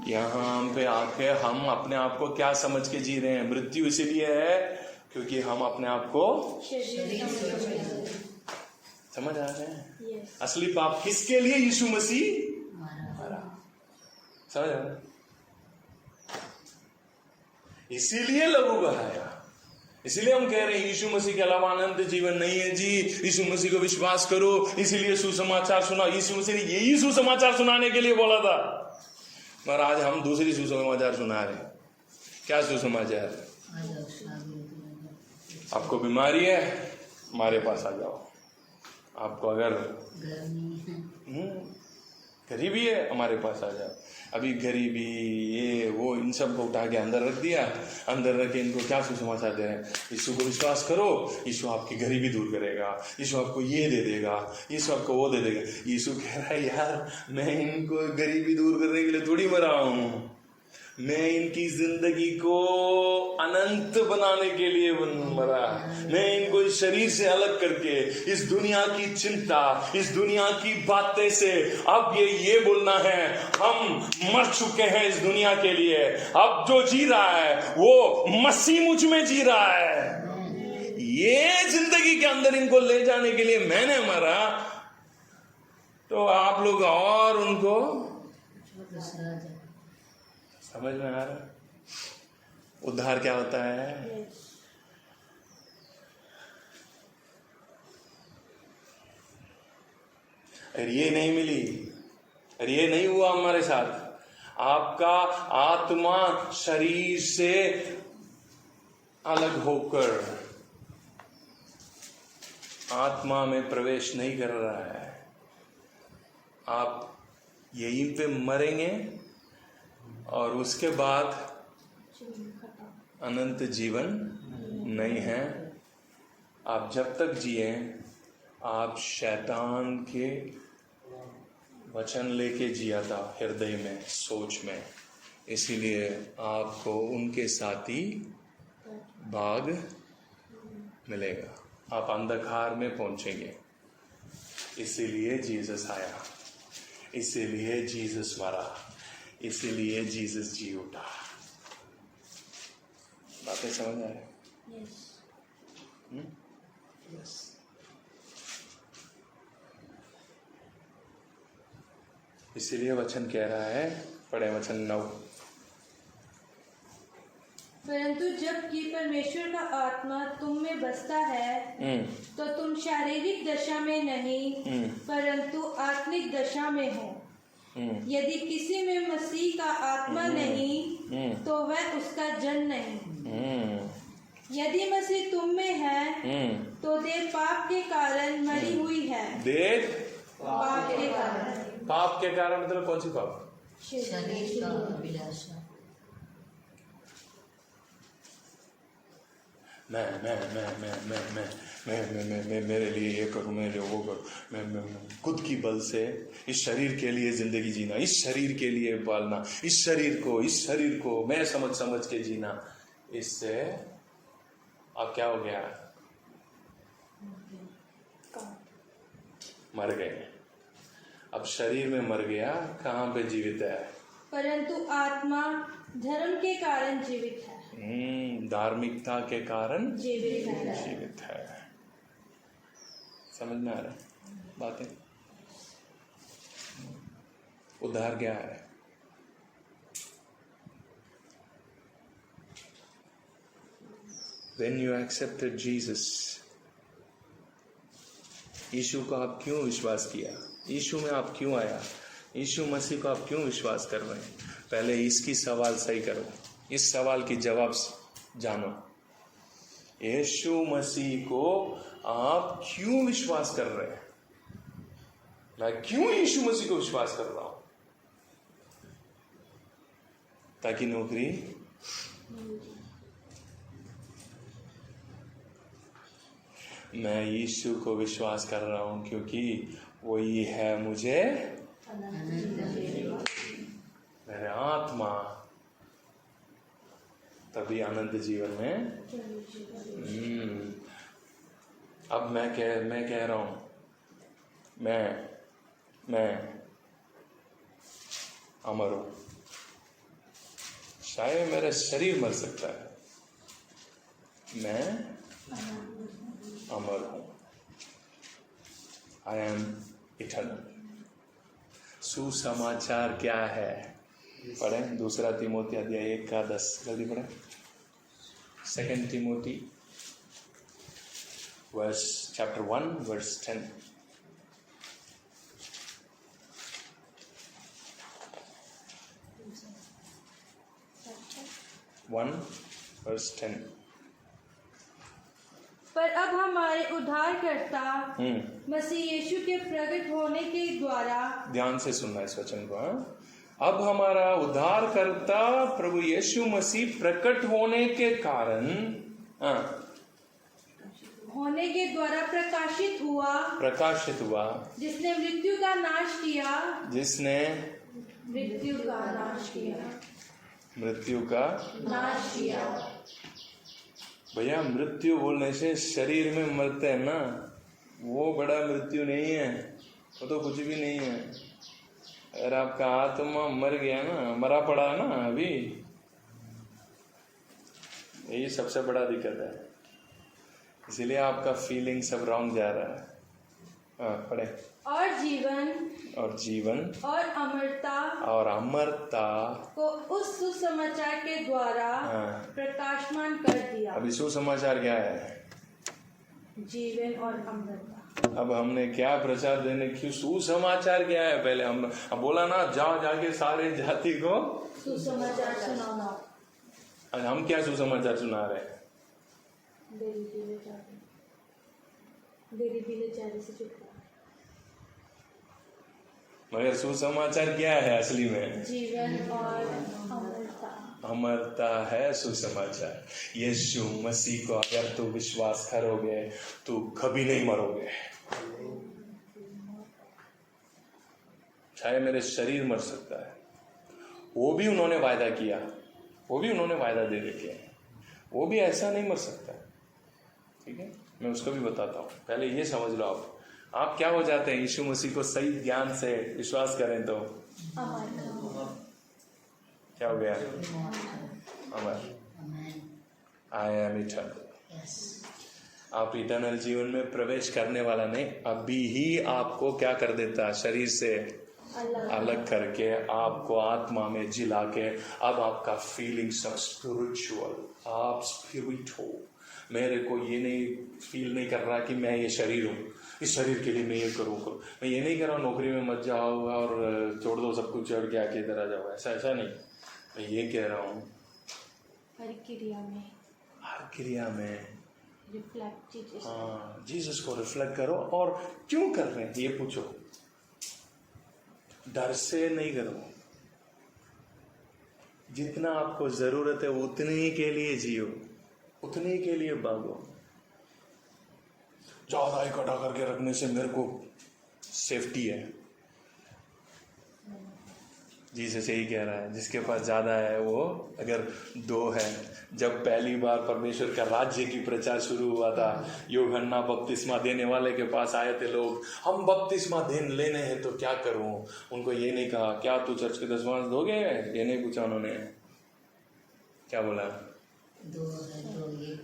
यहाँ पे आके हम अपने आप को क्या समझ के जी रहे हैं? मृत्यु इसीलिए है क्योंकि हम अपने आप को समझ आ रहे हैं। असली पाप किसके लिए यीशु मसीह मरा, समझ आ रहे हैं? इसीलिए लहू बहाया। इसीलिए हम कह रहे हैं यीशु मसीह के अलावा अनंत जीवन नहीं है जी। यीशु मसीह को विश्वास करो, इसीलिए सुसमाचार सुना। यीशु मसीह ने यही सुसमाचार सुनाने के लिए बोला था, मगर आज हम दूसरी सुसमाचार सुना रहे हैं। क्या सुसमाचार? आपको बीमारी है, हमारे पास आ जाओ। आपको अगर गरीबी है, हमारे पास आ जाओ। अभी गरीबी ये वो इन सब को उठा के अंदर रख दिया। अंदर रख के इनको क्या सुसमाचार दे रहे हैं? यीशु को विश्वास करो, यीशु आपकी गरीबी दूर करेगा, यीशु आपको ये दे देगा, यीशु आपको वो दे देगा। यीशु कह रहा है यार मैं इनको गरीबी दूर करने के लिए थोड़ी मरा हूं, मैं इनकी जिंदगी को अनंत बनाने के लिए मरा। मैं इनको इस शरीर से अलग करके, इस दुनिया की चिंता, इस दुनिया की बातें से, अब ये बोलना है हम मर चुके हैं इस दुनिया के लिए। अब जो जी रहा है वो मसीह मुझ में जी रहा है। ये जिंदगी के अंदर इनको ले जाने के लिए मैंने मरा, तो आप लोग और उनको समझ में आ रहा है? उद्धार क्या होता है? अरे ये नहीं मिली, अरे ये नहीं हुआ हमारे साथ। आपका आत्मा शरीर से अलग होकर आत्मा में प्रवेश नहीं कर रहा है। आप यहीं पे मरेंगे और उसके बाद अनंत जीवन नहीं है। आप जब तक जिए आप शैतान के वचन लेके जिया था हृदय में, सोच में, इसीलिए आपको उनके साथ ही भाग मिलेगा। आप अंधकार में पहुंचेंगे। इसीलिए जीसस आया, इसीलिए जीसस मरा, इसीलिए जीसस जी उठा। बातें समझ आए? यस। इसीलिए वचन कह रहा है, पढ़े वचन 9। परंतु जबकि परमेश्वर का आत्मा तुम में बसता है तो तुम शारीरिक दशा में नहीं परंतु आत्मिक दशा में हो। यदि किसी में मसीह का आत्मा नहीं तो वह उसका जन नहीं। यदि मसीह तुम में है तो देह पाप के कारण मरी हुई है। देह पाप के कारण। पाप के कारण मतलब कौन सी पाप? शरीर का अभिलाषा। मैं मेरे लिए ये करूं, मेरे लिए वो करूं, मैं खुद की बल से इस शरीर के लिए जिंदगी जीना, इस शरीर के लिए पालना, इस शरीर को मैं समझ के जीना। इससे अब क्या हो गया? मर गए। अब शरीर में मर गया, कहाँ पे जीवित है? परंतु आत्मा धर्म के कारण जीवित है। धार्मिकता के कारण जीवित है। समझ में आ रहा है बातें? उद्धार क्या है? When you accepted Jesus, यीशु को आप क्यों विश्वास किया? यीशु में आप क्यों आया? यीशु मसीह को आप क्यों विश्वास कर रहे हैं? पहले इसकी सवाल सही करो, इस सवाल की जवाब जानो। यीशु मसीह को आप क्यों विश्वास कर रहे हैं? मैं क्यों यीशु मसीह को विश्वास कर रहा हूं? ताकि नौकरी, मैं यीशु को विश्वास कर रहा हूं क्योंकि वही है मुझे मेरे आत्मा तभी आनंद जीवन में। अब मैं कह रहा हूं, मैं अमर हूं। शायद मेरा शरीर मर सकता है, मैं अमर हूं। आई एम इटर्नल। सुसमाचार क्या है? पढ़ें 2 तीमोथी अध्याय 1:10, जल्दी पढ़ें। 2 तीमोथी chapter 1 verse 10। 1 verse 10। पर अब हमारे उद्धारकर्ता मसीह यीशु के प्रकट होने के द्वारा, ध्यान से सुनना इस वचन को। अब हमारा उद्धारकर्ता प्रभु यीशु मसीह प्रकट होने के कारण, होने के द्वारा प्रकाशित हुआ, जिसने मृत्यु का नाश किया। भैया, मृत्यु बोलने से शरीर में मरते हैं ना, वो बड़ा मृत्यु नहीं है, वो तो कुछ भी नहीं है। अगर आपका आत्मा मर गया ना, मरा पड़ा है ना अभी, यही सबसे बड़ा दिक्कत है। इसीलिए आपका फीलिंग सब रॉन्ग जा रहा है। पढ़े। और जीवन और अमरता को उस सुसमाचार के द्वारा प्रकाशमान कर दिया। अभी सुसमाचार क्या है? जीवन और अमरता। अब हमने क्या प्रचार देने की? सुसमाचार क्या है? पहले हम बोला ना, जाके सारे जाति को सुसमाचार सुनाना। और हम क्या सुसमाचार सुना रहे हैं? मगर सुसमाचार क्या है असली में? जीवन और अमरता है सुसमाचार। यीशु मसीह को अगर तू विश्वास करोगे तो कभी नहीं मरोगे। चाहे मेरे शरीर मर सकता है, वो भी उन्होंने वायदा किया, वो भी उन्होंने वायदा दे रखे, वो भी ऐसा नहीं मर सकता। ठीक है, मैं उसको भी बताता हूँ। पहले ये समझ लो, आप क्या हो जाते हैं यीशु मसीह को सही ज्ञान से विश्वास करें तो क्या हो गया? अमर। I am eternal. आप इटर्नल जीवन में प्रवेश करने वाला नहीं, अभी ही आपको क्या कर देता? शरीर से अलग करके आपको आत्मा में जिला के, अब आपका फीलिंग सब स्पिरिचुअल, आप स्पिरिट हो। मेरे को ये नहीं फील नहीं कर रहा कि मैं ये शरीर हूँ, इस शरीर के लिए मैं ये करूँ। मैं ये नहीं कह रहा हूँ नौकरी में मत जाओ और छोड़ दो सब कुछ और क्या के इधर आ जाओ, ऐसा नहीं। मैं ये कह रहा हूँ हर क्रिया में रिफ्लेक्ट, हाँ, जीसस को रिफ्लेक्ट करो। और क्यों कर रहे हैं ये पूछो, डर से नहीं करो। जितना आपको जरूरत है उतने ही के लिए जियो, उतने ही के लिए भागो। ज्यादा इकट्ठा करके रखने से मेरे को सेफ्टी है। जीसस यही कह रहा है, जिसके पास ज्यादा है वो, अगर 2 है। जब पहली बार परमेश्वर का राज्य की प्रचार शुरू हुआ था, यूहन्ना बपतिस्मा देने वाले के पास आए थे लोग, हम बपतिस्मा लेने हैं तो क्या करूं? उनको ये नहीं कहा क्या तू चर्च के 10 दोगे, ये नहीं पूछा उन्होंने। क्या बोला? 2 है।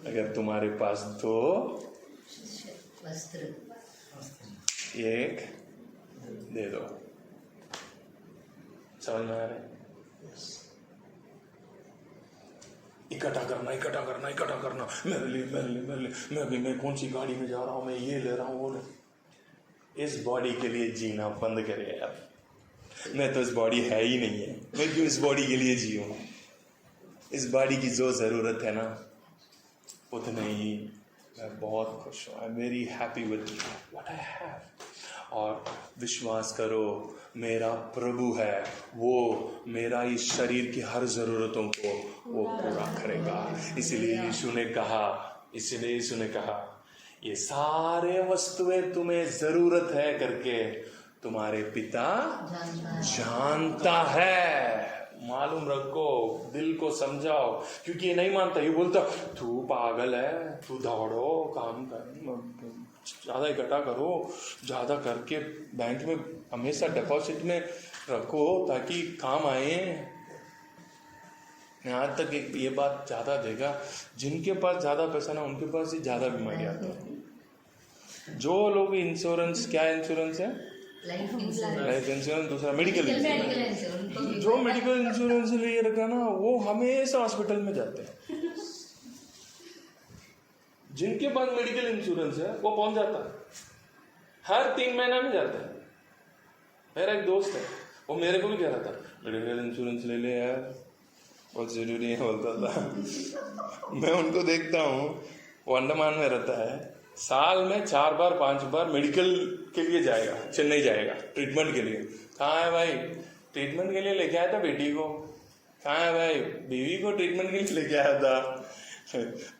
अगर तुम्हारे पास 2 वस्त्र, 1 दे दो। समझ में आ रहा है? इकट्ठा करना, मेरे लिए मैं कौन सी गाड़ी में जा रहा हूँ, मैं ये ले रहा हूँ, वो ले। इस बॉडी के लिए जीना बंद करे यार। मैं तो इस बॉडी है ही नहीं है, मैं क्यों इस बॉडी के लिए जीऊँ? इस बॉडी की जो ज़रूरत है ना, उतने ही मैं बहुत खुश हूँ। I am very happy with what I have. और विश्वास करो, मेरा प्रभु है, वो मेरा इस शरीर की हर ज़रूरतों को वो पूरा करेगा। इसलिए यीशु ने कहा, ये सारे वस्तुएं तुम्हें ज़रूरत है करके तुम्हारे पिता जानता है। मालूम रखो, दिल को समझाओ, क्योंकि ये नहीं मानता। ये बोलता तू पागल है, तू दौड़ो, काम कर, ज़्यादा इकट्ठा करो, ज़्यादा करके बैंक में हमेशा डिपॉजिट में रखो ताकि काम आए। यहाँ तक ये बात ज़्यादा देगा, जिनके पास ज़्यादा पैसा ना, उनके पास ही ज़्यादा बीमारी आती है। जो लोग इंश्योरेंस, क्या इंश्योरेंस है? लाइफ इंश्योरेंस, दूसरा मेडिकल इंश्योरेंस। जो मेडिकल इंश्योरेंस लिए रखा ना, वो हमेशा हॉस्पिटल में जाते हैं। जिनके पास मेडिकल इंश्योरेंस है वो पहुंच जाता है, हर 3 महीना में जाता है। मेरा एक दोस्त है, वो मेरे को भी कह रहा था मेडिकल इंश्योरेंस ले ले यार, बहुत जरूरी है बोलता था। मैं उनको देखता हूँ, वो अंडमान में रहता है, साल में 4 बार 5 बार मेडिकल के लिए जाएगा, चेन्नई जाएगा ट्रीटमेंट के लिए। कहाँ है भाई? ट्रीटमेंट के लिए लेके आया था बेटी को। कहाँ है भाई? बीवी को ट्रीटमेंट के लिए लेके आया था।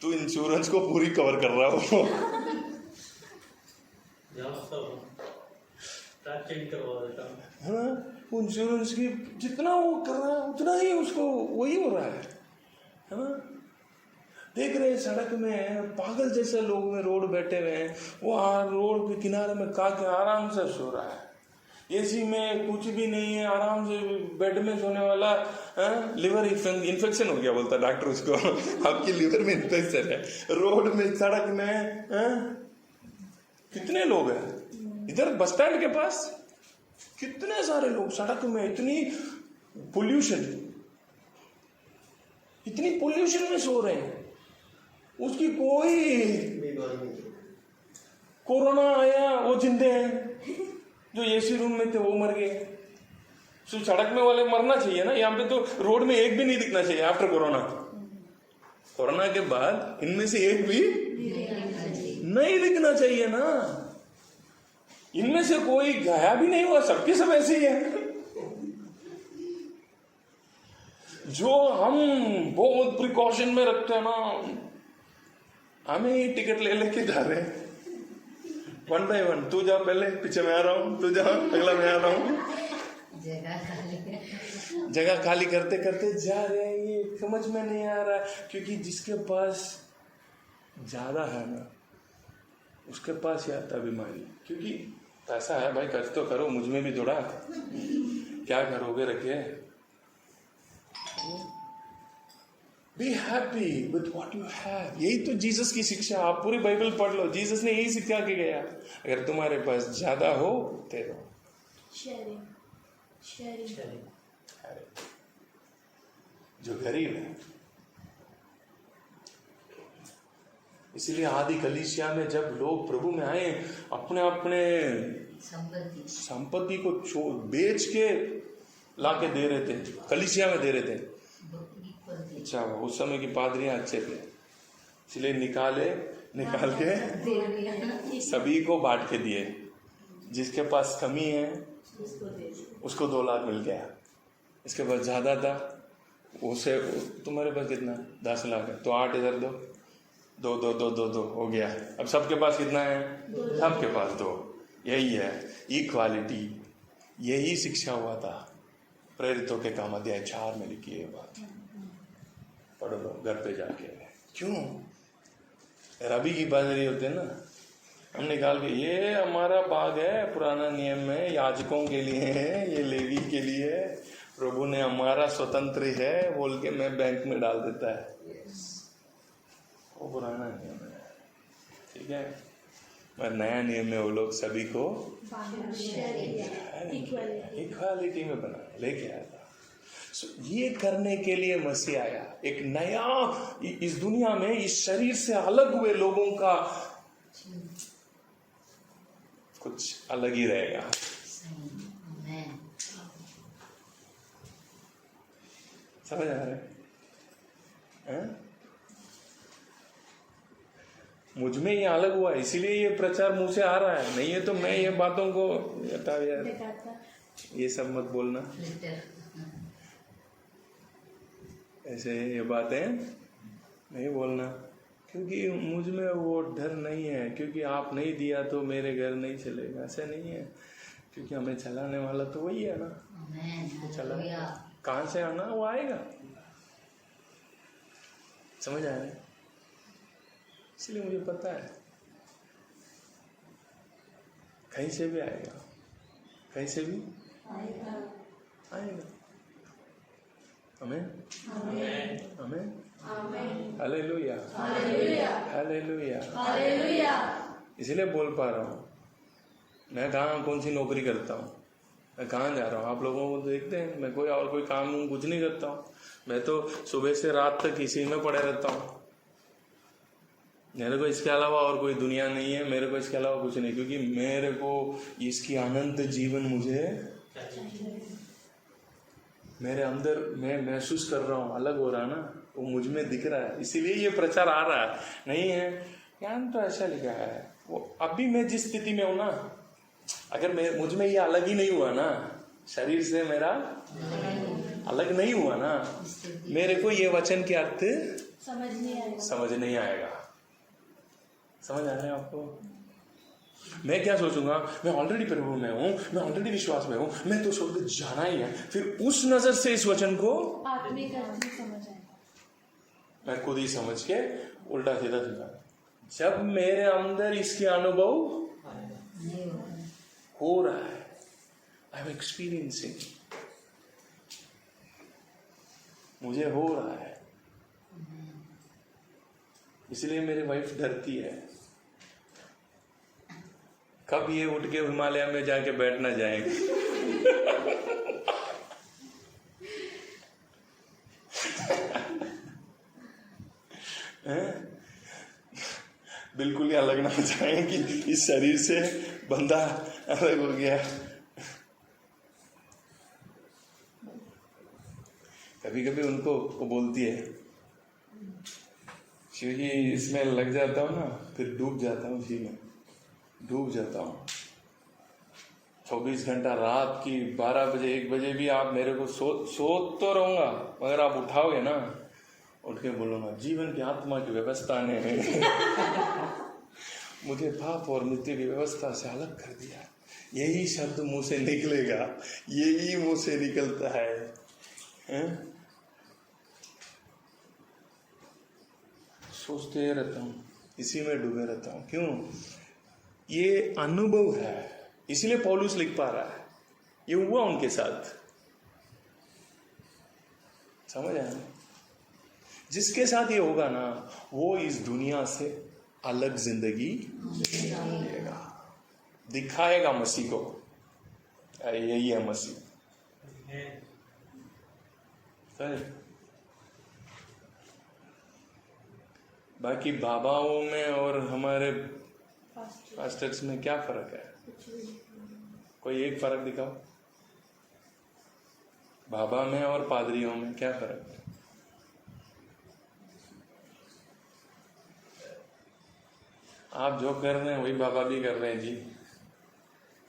तू इंश्योरेंस को पूरी कवर कर रहा हो। है ना? इंश्योरेंस की जितना वो कर रहा है उतना ही उसको वही हो रहा है ना? देख रहे हैं सड़क में पागल जैसे लोग में रोड बैठे हुए हैं, वो रोड के किनारे में के आराम से सो रहा है। एसी में कुछ भी नहीं है, आराम से बेड में सोने वाला। लिवर इन्फेक्शन हो गया बोलता डॉक्टर उसको। आपकी लिवर में इन्फेक्शन है। रोड में, सड़क में कितने लोग हैं इधर बस स्टैंड के पास, कितने सारे लोग सड़क में, इतनी पोल्यूशन में सो रहे हैं। उसकी कोई कोरोना आया वो जिंदे हैं, जो एसी रूम में थे वो मर गए। तो सड़क में वाले मरना चाहिए ना, यहाँ पे तो रोड में एक भी नहीं दिखना चाहिए। आफ्टर कोरोना के बाद इनमें से एक भी नहीं दिखना चाहिए ना। इनमें से कोई गया भी नहीं हुआ, सबके सब ऐसे ही है। जो हम बहुत प्रिकॉशन में रखते हैं ना, हमें ही टिकट ले लेके जा रहे हैं 1 by 1। तू जा पहले, पीछे मैं आ रहा हूँ, तू जा अगला मैं आ रहा हूँ। जगह खाली करते करते जा रहे हैं। ये समझ में नहीं आ रहा, क्योंकि जिसके पास ज्यादा है ना, उसके पास ही आता बीमारी। क्योंकि पैसा है भाई, खर्च तो करो, मुझ में भी थोड़ा। क्या करोगे रखे? Be happy with what you have. यही तो जीसस की शिक्षा। आप पूरी बाइबल पढ़ लो, जीसस ने यही सिखा के गया। अगर तुम्हारे पास ज्यादा हो दे दो। शेयरिंग। जो गरीब है, इसलिए आदि कलीसिया में जब लोग प्रभु में आए, अपने अपने संपत्ति को बेच के लाके दे रहे थे, कलीसिया में दे रहे थे। अच्छा, उस समय की पादरियां अच्छे थे, इसलिए निकाल के सभी को बांट के दिए। जिसके पास कमी है उसको 2 लाख मिल गया, इसके पास ज्यादा था उसे, तुम्हारे पास कितना 10 लाख है तो 8 इधर दो, 2 हो गया। अब सबके पास कितना है? सबके पास 2। यही है इक्वालिटी, यही शिक्षा हुआ था प्रेरितों के काम अध्याय 4 में लिखी है बात। पढ़ लो घर पे जाके। क्यों? रबी की बाजरी होते हैं ना, हम निकाल के, ये हमारा बाग है पुराना नियम में, याजकों के लिए है, ये लेवी के लिए है, प्रभु ने हमारा स्वतंत्र है बोल के मैं बैंक में डाल देता है। वो पुराना नियम है, ठीक है। और नया नियम में वो लोग सभी को इक्वालिटी में बना लेके आया था। ये करने के लिए मसीह आया। एक नया, इस दुनिया में इस शरीर से अलग हुए लोगों का कुछ अलग ही रहेगा। समझ आ रहा है? मुझ में ये अलग हुआ, इसीलिए ये प्रचार मुझ से आ रहा है। नहीं है तो मैं ये बातों को यार, ये सब मत बोलना, ऐसे ये बातें नहीं बोलना, क्योंकि मुझ में वो डर नहीं है। क्योंकि आप नहीं दिया तो मेरे घर नहीं चलेगा, ऐसा नहीं है। क्योंकि हमें चलाने वाला तो वही है ना, तो चला कहाँ से आना वो आएगा। समझ आ रहा है? इसलिए मुझे पता है कहीं से भी आएगा, कहीं से भी आएगा। आमीन, आमीन, हालेलुया, हालेलुया। इसलिए बोल पा रहा हूँ। मैं कहाँ कौन सी नौकरी करता हूँ, मैं कहाँ जा रहा हूँ, आप लोगों को देखते हैं। मैं कोई काम कुछ नहीं करता हूँ। मैं तो सुबह से रात तक इसी में पड़े रहता हूँ। मेरे को इसके अलावा और कोई दुनिया नहीं है, मेरे को इसके अलावा कुछ नहीं। क्योंकि मेरे को इसकी अनंत जीवन मुझे मेरे अंदर मैं महसूस कर रहा हूँ, अलग हो रहा है ना, वो मुझ में दिख रहा है। इसीलिए ये प्रचार आ रहा है। नहीं है ज्ञान तो ऐसा लिखा है, वो अभी मैं जिस स्थिति में हूँ ना, अगर मुझ में ये अलग ही नहीं हुआ ना, शरीर से मेरा अलग नहीं हुआ ना, मेरे को ये वचन के अर्थ समझ नहीं आएगा। समझ आ रहे हैं आपको? मैं क्या सोचूंगा, मैं ऑलरेडी प्रभु में हूँ, मैं ऑलरेडी विश्वास में हूँ, मैं तो स्वर्ग जाना ही है। फिर उस नजर से इस वचन को आत्मिक अर्थ समझ आएगा। मैं खुद ही समझ के उल्टा सीधा सीधा, जब मेरे अंदर इसके अनुभव हो रहा है, आई एम एक्सपीरियंसिंग, मुझे हो रहा है। इसलिए मेरी वाइफ डरती है कब ये उठ के हिमालय में जाके बैठना जाएंगे। बिल्कुल ही अलग ना हो जाए कि इस शरीर से बंदा अलग हो गया। कभी कभी उनको वो बोलती है, क्योंकि इसमें लग जाता हूँ ना, फिर डूब जाता हूँ, इसी में डूब जाता हूँ। 24 घंटा रात की 12 बजे 1 बजे भी आप मेरे को सो तो रहूंगा, मगर आप उठाओगे ना, उठ के बोलूंगा जीवन की आत्मा की व्यवस्था ने मुझे पाप और मृत्यु की व्यवस्था से अलग कर दिया। यही शब्द मुंह से निकलेगा, यही मुंह से निकलता है? सोचते रहता हूँ, इसी में डूबे रहता हूँ। क्यों? ये अनुभव है, इसलिए पौलुस लिख पा रहा है। ये हुआ उनके साथ। समझ आया? जिसके साथ ये होगा ना, वो इस दुनिया से अलग जिंदगी जिएगा, दिखाएगा मसीह को। यही है मसीह। बाकी बाबाओं में और हमारे पास्टर्स में क्या फर्क है? कोई एक फर्क दिखाओ। बाबा में और पादरियों में क्या फर्क है? आप जो कर रहे हैं वही बाबा भी कर रहे हैं जी।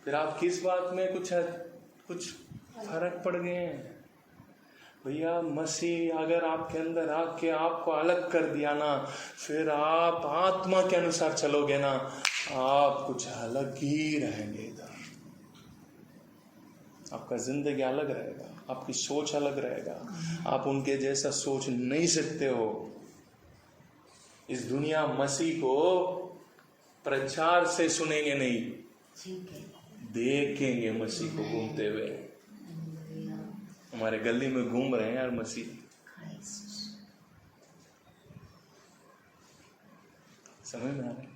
फिर आप किस बात में कुछ फर्क पड़ गए हैं? भैया मसीह अगर आपके अंदर आके आपको अलग कर दिया ना, फिर आप आत्मा के अनुसार चलोगे ना, आप कुछ अलग ही रहेंगे। इधर आपका जिंदगी अलग रहेगा, आपकी सोच अलग रहेगा। आप उनके जैसा सोच नहीं सकते हो। इस दुनिया मसीह को प्रचार से सुनेंगे नहीं, देखेंगे मसीह को घूमते हुए। हमारे गली में घूम रहे हैं यार मसीह। समझ में आ रहा है?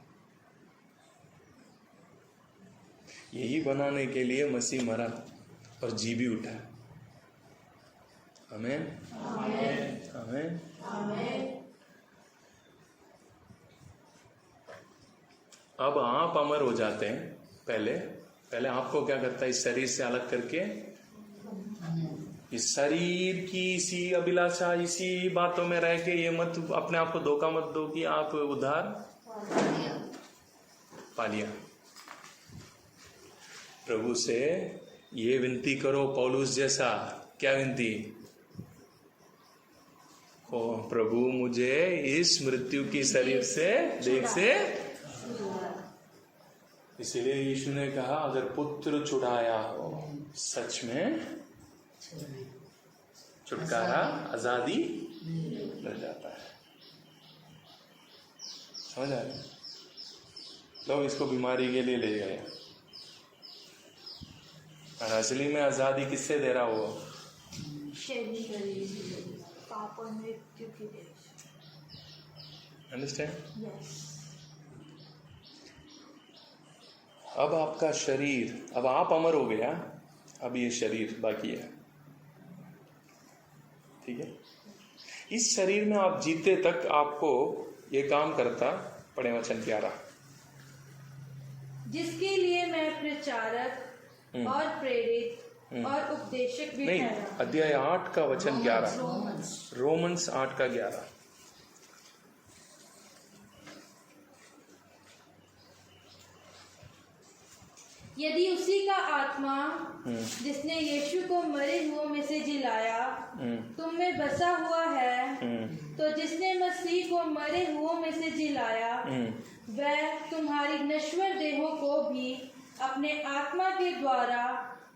यही बनाने के लिए मसीह मरा और जी भी उठा। आमीन आमीन। अब आप अमर हो जाते हैं। पहले आपको क्या करता है, इस शरीर से अलग करके इस शरीर की इसी अभिलाषा, इसी बातों में रह के ये मत अपने आप को धोखा मत दो कि आप उद्धार पा लिया। प्रभु से ये विनती करो पौलुस जैसा। क्या विनती? ओ प्रभु मुझे इस मृत्यु की शरीर से देख से। इसीलिए यीशु ने कहा अगर पुत्र छुड़ाया हो सच में छुटकारा, आजादी मिल जाता है। समझ आ रहा? लोग इसको बीमारी के लिए ले गए और असली में आजादी किससे दे रहा हो? पाप और मृत्यु की देश। अंडरस्टैंड? यस। अब आपका शरीर, अब आप अमर हो गया, अब ये शरीर बाकी है। ठीक है? इस शरीर में आप जीते तक आपको ये काम करता। पढ़े वचन 11। जिसके लिए मैं प्रचारक और प्रेरित और उपदेशक भी नहीं, ठहरा। अध्याय 8 का वचन 11, रोमन्स 8 का 11। यदि उसी का आत्मा जिसने यीशु को मरे हुओं में से जिलाया तुम में बसा हुआ है, तो जिसने मसीह को मरे हुओं में से जिलाया वह तुम्हारी नश्वर देहों को भी अपने आत्मा के द्वारा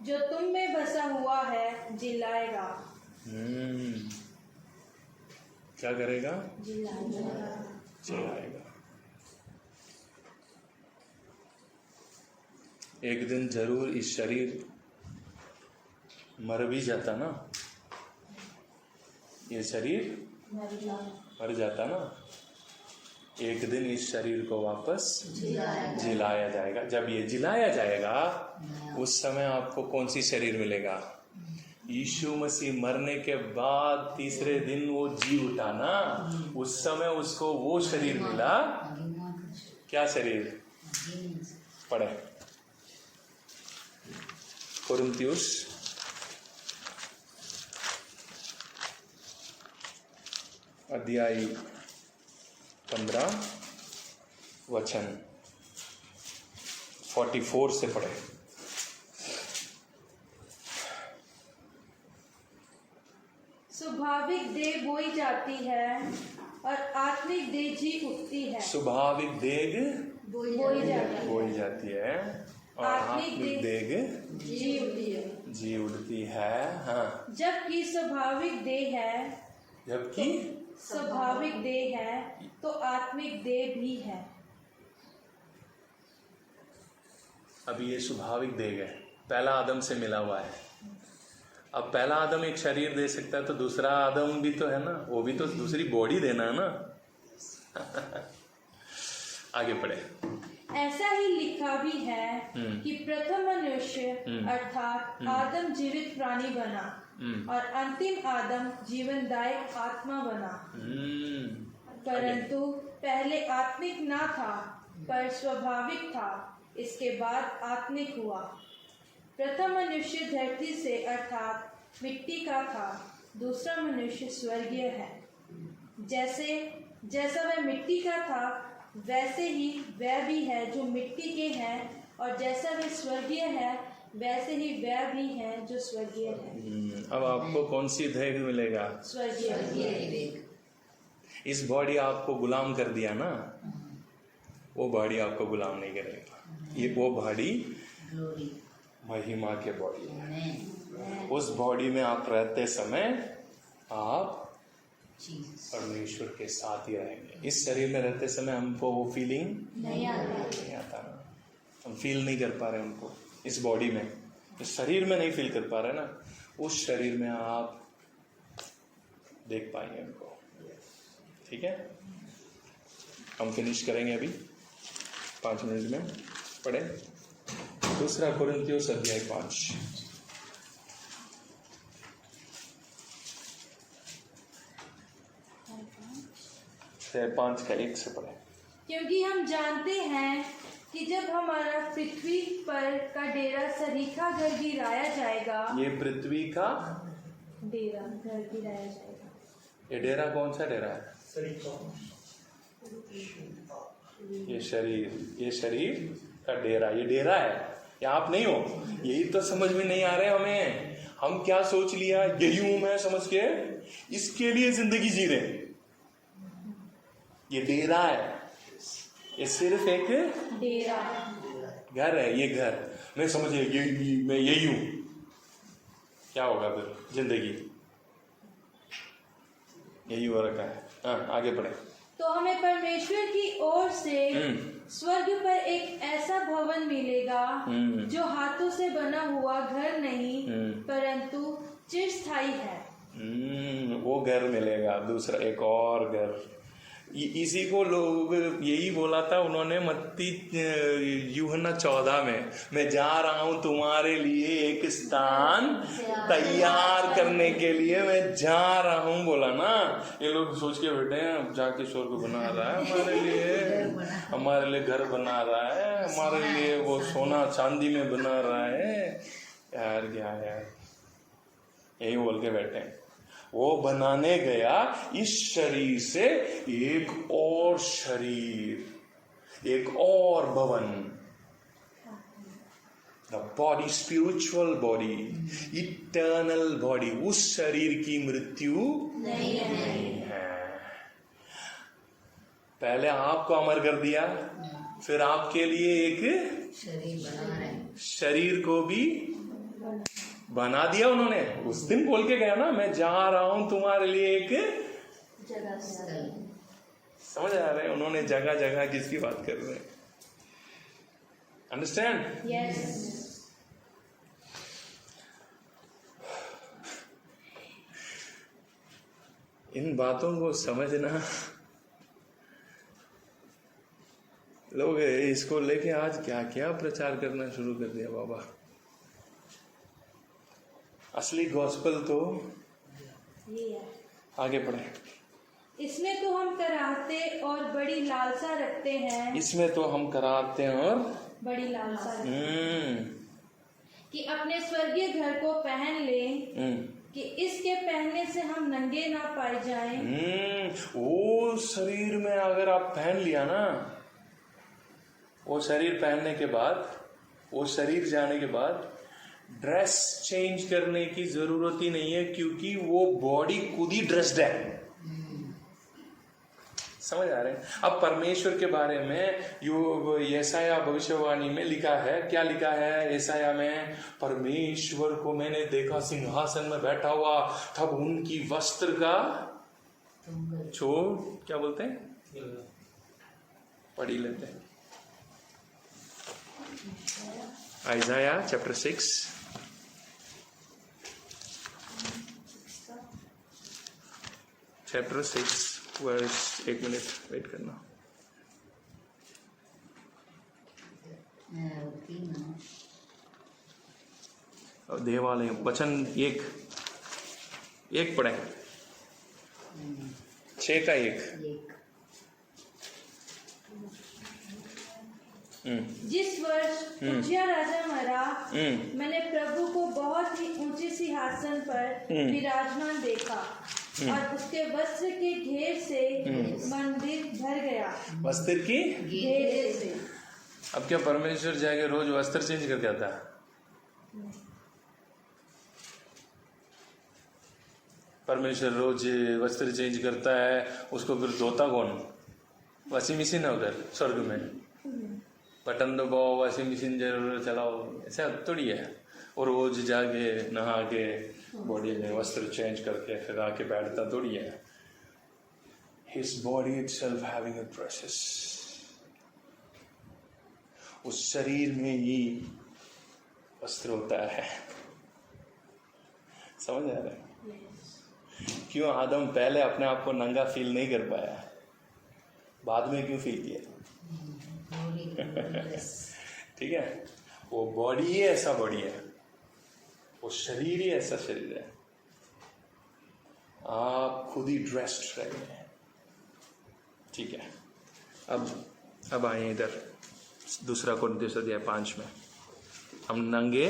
जो तुम में बसा हुआ है जिलाएगा। क्या करेगा? जिलाएगा। जिलाएगा। एक दिन जरूर इस शरीर मर भी जाता ना, ये शरीर मर जाता ना, एक दिन इस शरीर को वापस जिलाया जाएगा। जब ये जिलाया जाएगा उस समय आपको कौन सी शरीर मिलेगा? यीशु मसीह मरने के बाद तीसरे दिन वो जी उठा ना, उस समय उसको वो शरीर मिला। क्या शरीर? पढ़े कोरिन्थियुस 15 वचन 44 से पढ़े। स्वाभाविक देह बोई जाती है और आत्मिक देह जी उठती है। स्वाभाविक देह बोई जाती है और आत्मिक देह जी उठती है। हाँ, जबकि स्वाभाविक देह है, जबकि स्वाभाविक देह है तो आत्मिक देह भी है। अभी ये स्वाभाविक देह है, पहला आदम से मिला हुआ है। अब पहला आदम एक शरीर दे सकता है तो दूसरा आदम भी तो है ना, वो भी तो दूसरी बॉडी देना है ना। आगे पढ़े। ऐसा ही लिखा भी है कि प्रथम मनुष्य अर्थात आदम जीवित प्राणी बना और अंतिम आदम जीवनदायक आत्मा बना। परंतु पहले आत्मिक ना था पर स्वाभाविक था, इसके बाद आत्मिक हुआ। प्रथम मनुष्य धरती से अर्थात मिट्टी का था, दूसरा मनुष्य स्वर्गीय है। जैसा वह मिट्टी का था वैसे ही वह भी है जो मिट्टी के हैं, और जैसा वह स्वर्गीय है वैसे ही वह भी है जो स्वर्गीय है। अब आपको कौन सी देह मिलेगा? स्वर्गीय। इस बॉडी आपको गुलाम कर दिया ना, वो बॉडी आपको गुलाम नहीं करेगा। ये वो बॉडी महिमा के बॉडी है। उस बॉडी में आप रहते समय आप परमेश्वर के साथ ही रहेंगे। इस शरीर में रहते समय हमको वो फीलिंग नहीं आता ना, हम फील नहीं कर पा रहे उनको इस बॉडी में, इस शरीर में नहीं फील कर पा रहे ना, उस शरीर में आप देख पाएंगे उनको। ठीक है, हम फिनिश करेंगे अभी 5 मिनट में। पढ़े दूसरा कोरिन्थियोस अध्याय 5। 5 का 1 से पढ़े। क्योंकि हम जानते हैं कि जब हमारा पृथ्वी पर का डेरा सरीखा घर गिराया जाएगा, ये पृथ्वी का डेरा घर गिराया जाएगा। ये डेरा कौन सा डेरा है? ये शरीर का डेरा, ये डेरा है, ये आप नहीं हो। यही तो समझ में नहीं आ रहे हमें। हम क्या सोच लिया, यही हूं मैं समझ के इसके लिए जिंदगी जी रहे। ये डेरा है, ये सिर्फ एक डेरा घर है। ये घर मैं समझ मैं यही हूं, क्या होगा फिर? जिंदगी यही हो रखा है। हाँ, आगे बढ़े। तो हमें परमेश्वर की ओर से स्वर्ग पर एक ऐसा भवन मिलेगा जो हाथों से बना हुआ घर नहीं परंतु चिरस्थायी है। वो घर मिलेगा, दूसरा एक और घर। इसी को लोग यही बोला था उन्होंने मत्ती यूहन्ना 14 में, मैं जा रहा हूं तुम्हारे लिए एक स्थान तैयार करने के लिए, मैं जा रहा हूं बोला ना। ये लोग सोच के बैठे हैं अब जाके स्वर्ग बना रहा है हमारे लिए घर बना रहा है, हमारे लिए वो सोना चांदी में बना रहा है। यार क्या यार, यही बोल के बैठे हैं। वो बनाने गया इस शरीर से एक और शरीर, एक और भवन, the body, spiritual body, eternal body. उस शरीर की मृत्यु नहीं है। पहले आपको अमर कर दिया, फिर आपके लिए एक शरीर को भी बना दिया उन्होंने। उस दिन बोल के गया ना, मैं जा रहा हूं तुम्हारे लिए एक जगह। समझ आ रहे हैं? उन्होंने जगह जगह किसकी बात कर रहे हैं? अंडरस्टैंड? यस। इन बातों को समझना, लोग इसको लेके आज क्या क्या प्रचार करना शुरू कर दिया बाबा। असली गॉस्पेल तो ये है। आगे बढ़े। इसमें तो हम कराहते और बड़ी लालसा रखते हैं। इसमें तो हम कराहते हैं और बड़ी लालसा रखते हैं कि अपने स्वर्गीय घर को पहन लें, कि इसके पहनने से हम नंगे ना पाए जाएं। वो शरीर में अगर आप पहन लिया ना, वो शरीर पहनने के बाद, वो शरीर जाने के बाद ड्रेस चेंज करने की जरूरत ही नहीं है, क्योंकि वो बॉडी खुद ही ड्रेस्ड है। समझ आ रहे हैं? अब परमेश्वर के बारे में यशाया भविष्यवाणी में लिखा है, क्या लिखा है यशाया में? परमेश्वर को मैंने देखा सिंहासन में बैठा हुआ, तब उनकी वस्त्र का छोड़, क्या बोलते हैं, पढ़ ही लेते हैं। Isaiah chapter 6 chapter 6 verse, 1 minute wait करना। और देवालय वचन 1 पढ़े, 6 का 1। जिस वर्ष उज्जिया राजा मरा, मैंने प्रभु को बहुत ही ऊंचे सिंहासन पर विराजमान देखा और उसके वस्त्र के घेर से मंदिर भर गया। वस्त्र की घेर से। अब क्या परमेश्वर जाके रोज वस्त्र चेंज करके आता है? परमेश्वर रोज वस्त्र चेंज करता है, उसको फिर धोता कौन? वॉशिंग मशीन है उधर स्वर्ग में, बटन दबाओ, वॉशिंग मशीन जरूर चलाओ, ऐसा थोड़ी है। और रोज जाके नहा के बॉडी में वस्त्र चेंज करके फिर आके बैठता थोड़ी है। His body itself having a process, उस शरीर में ही वस्त्र होता है। समझ आ रहा है? क्यों आदम पहले अपने आप को नंगा फील नहीं कर पाया, बाद में क्यों फील किया? ठीक है, वो बॉडी ही ऐसा बॉडी है, वो शरीर ही ऐसा शरीर है। आप खुद ही ड्रेस्ड रहे हैं, ठीक है, अब आए इधर 2 कोरिन्थियों अध्याय 5 में। हम नंगे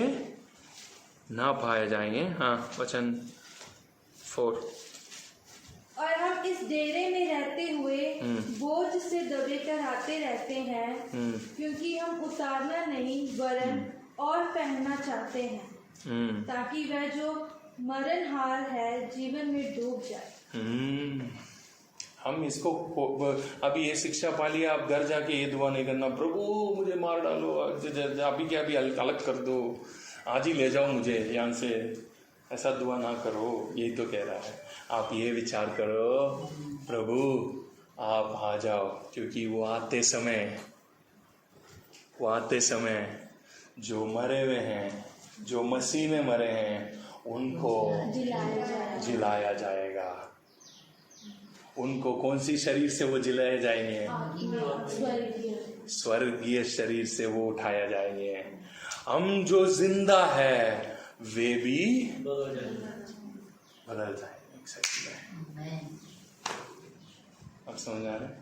ना पाए जाएंगे। हाँ, वचन 4। और हम इस डेरे में रहते हुए बोझ से दबे कर आते रहते हैं, क्योंकि हम उतारना नहीं वरन और पहनना चाहते हैं, ताकि वह जो मरणहार है जीवन में डूब जाए। हम इसको अभी ये शिक्षा पा लिया, आप घर जाके ये दुआ नहीं करना, प्रभु मुझे मार डालो, अभी क्या अभी अलग कर दो, आज ही ले जाओ मुझे यहाँ से, ऐसा दुआ ना करो। यही तो कह रहा है, आप ये विचार करो, प्रभु आप आ जाओ, क्योंकि वो आते समय जो मरे हुए हैं, जो मसीह में मरे हैं, उनको जिलाया जाएगा। उनको कौन सी शरीर से वो जिलाए जाएंगे? स्वर्गीय शरीर से वो उठाया जाएंगे। हम जो जिंदा है वे भी बदल जाएंगे एक सेकंड में। अब समझ आ रहा है?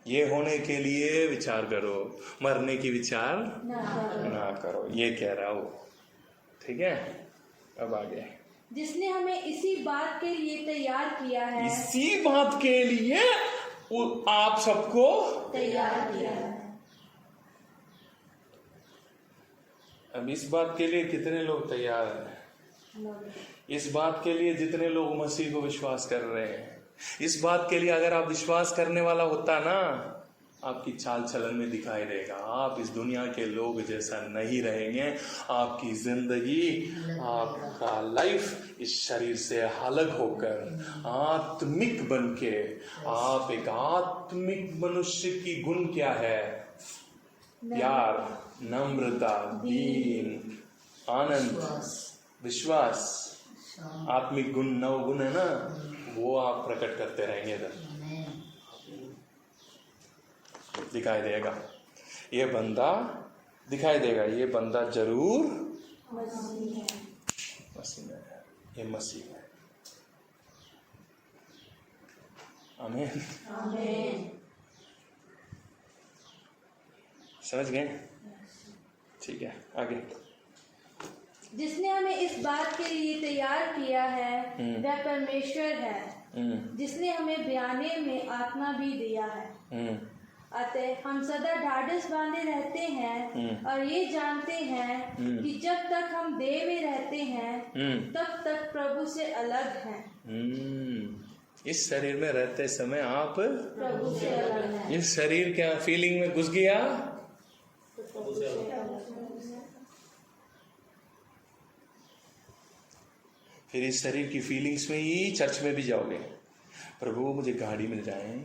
ये होने के लिए विचार करो, मरने की विचार ना करो, ये कह रहा हूं। ठीक है, अब आगे। जिसने हमें इसी बात के लिए तैयार किया है, इसी बात के लिए आप सबको तैयार किया है। अब इस बात के लिए कितने लोग तैयार हैं? इस बात के लिए जितने लोग मसीह को विश्वास कर रहे हैं, इस बात के लिए अगर आप विश्वास करने वाला होता ना, आपकी चाल चलन में दिखाई देगा। आप इस दुनिया के लोग जैसा नहीं रहेंगे। आपकी जिंदगी, आपका लाइफ इस शरीर से अलग होकर आत्मिक बन के, आप एक आत्मिक मनुष्य की गुण क्या है? प्यार, नम्रता, दीन, आनंद, विश्वास, आत्मिक गुण 9 गुण है ना, वो आप प्रकट करते रहेंगे। इधर दिखाई देगा, ये बंदा दिखाई देगा, ये बंदा जरूर मसीह है, ये मसीह है। आमीन, आमीन। समझ गए? ठीक है, आगे। जिसने हमें इस बात के लिए तैयार किया है वह परमेश्वर है, जिसने हमें बयाने में आत्मा भी दिया है। अतः हम सदा ढाढ़स बांधे रहते हैं और ये जानते हैं कि जब तक हम देह में रहते हैं तब तक प्रभु से अलग हैं। इस शरीर में रहते समय आप प्रभु से अलग हैं। इस शरीर क्या फीलिंग में घुस गया, फिर इस शरीर की फीलिंग्स में ही चर्च में भी जाओगे। प्रभु मुझे गाड़ी मिल जाए,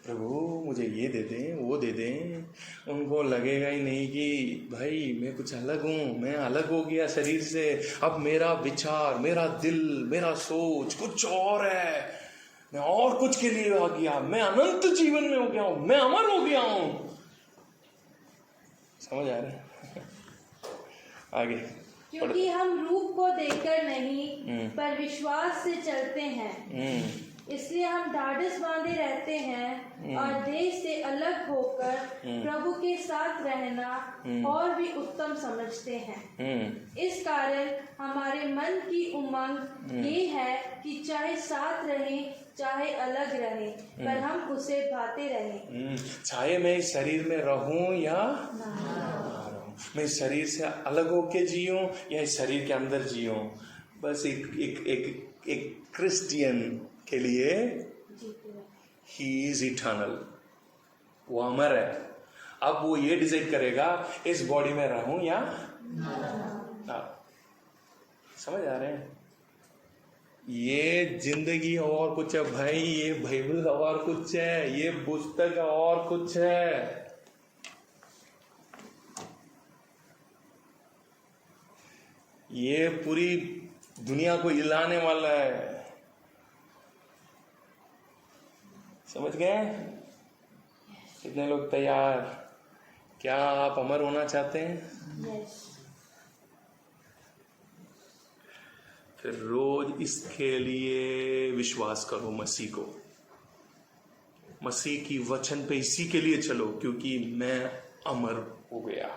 प्रभु मुझे ये दे दें, वो दे दें। उनको लगेगा ही नहीं कि भाई मैं कुछ अलग हूँ, मैं अलग हो गया शरीर से, अब मेरा विचार, मेरा दिल, मेरा सोच कुछ और है, मैं और कुछ के लिए आ गया, मैं अनंत जीवन में हो गया हूँ, मैं अमर हो गया हूँ। समझ आ रहा है? आगे। क्योंकि हम रूप को देखकर नहीं पर विश्वास से चलते हैं, इसलिए हम ढाढ़स बांधे रहते हैं और देह से अलग होकर प्रभु के साथ रहना और भी उत्तम समझते हैं। इस कारण हमारे मन की उमंग ये है कि चाहे साथ रहें चाहे अलग रहें, पर हम उसे भाते रहें। चाहे मैं इस शरीर में रहूं या ना रहूं, मैं इस शरीर से अलग होके जीऊं या इस शरीर के अंदर जीऊं, बस एक क्रिश्चियन के लिए ही इज इटर्नल, वो अमर है। अब वो ये डिसाइड करेगा इस बॉडी में रहूं या ना। समझ आ रहे हैं? ये जिंदगी और कुछ है भाई, ये बाइबल और कुछ है, ये पुस्तक और कुछ है। ये पूरी दुनिया को हिलाने वाला है। समझ गए? कितने लोग तैयार? क्या आप अमर होना चाहते हैं? फिर रोज इसके लिए विश्वास करो मसीह को, मसीह की वचन पे इसी के लिए चलो, क्योंकि मैं अमर हो गया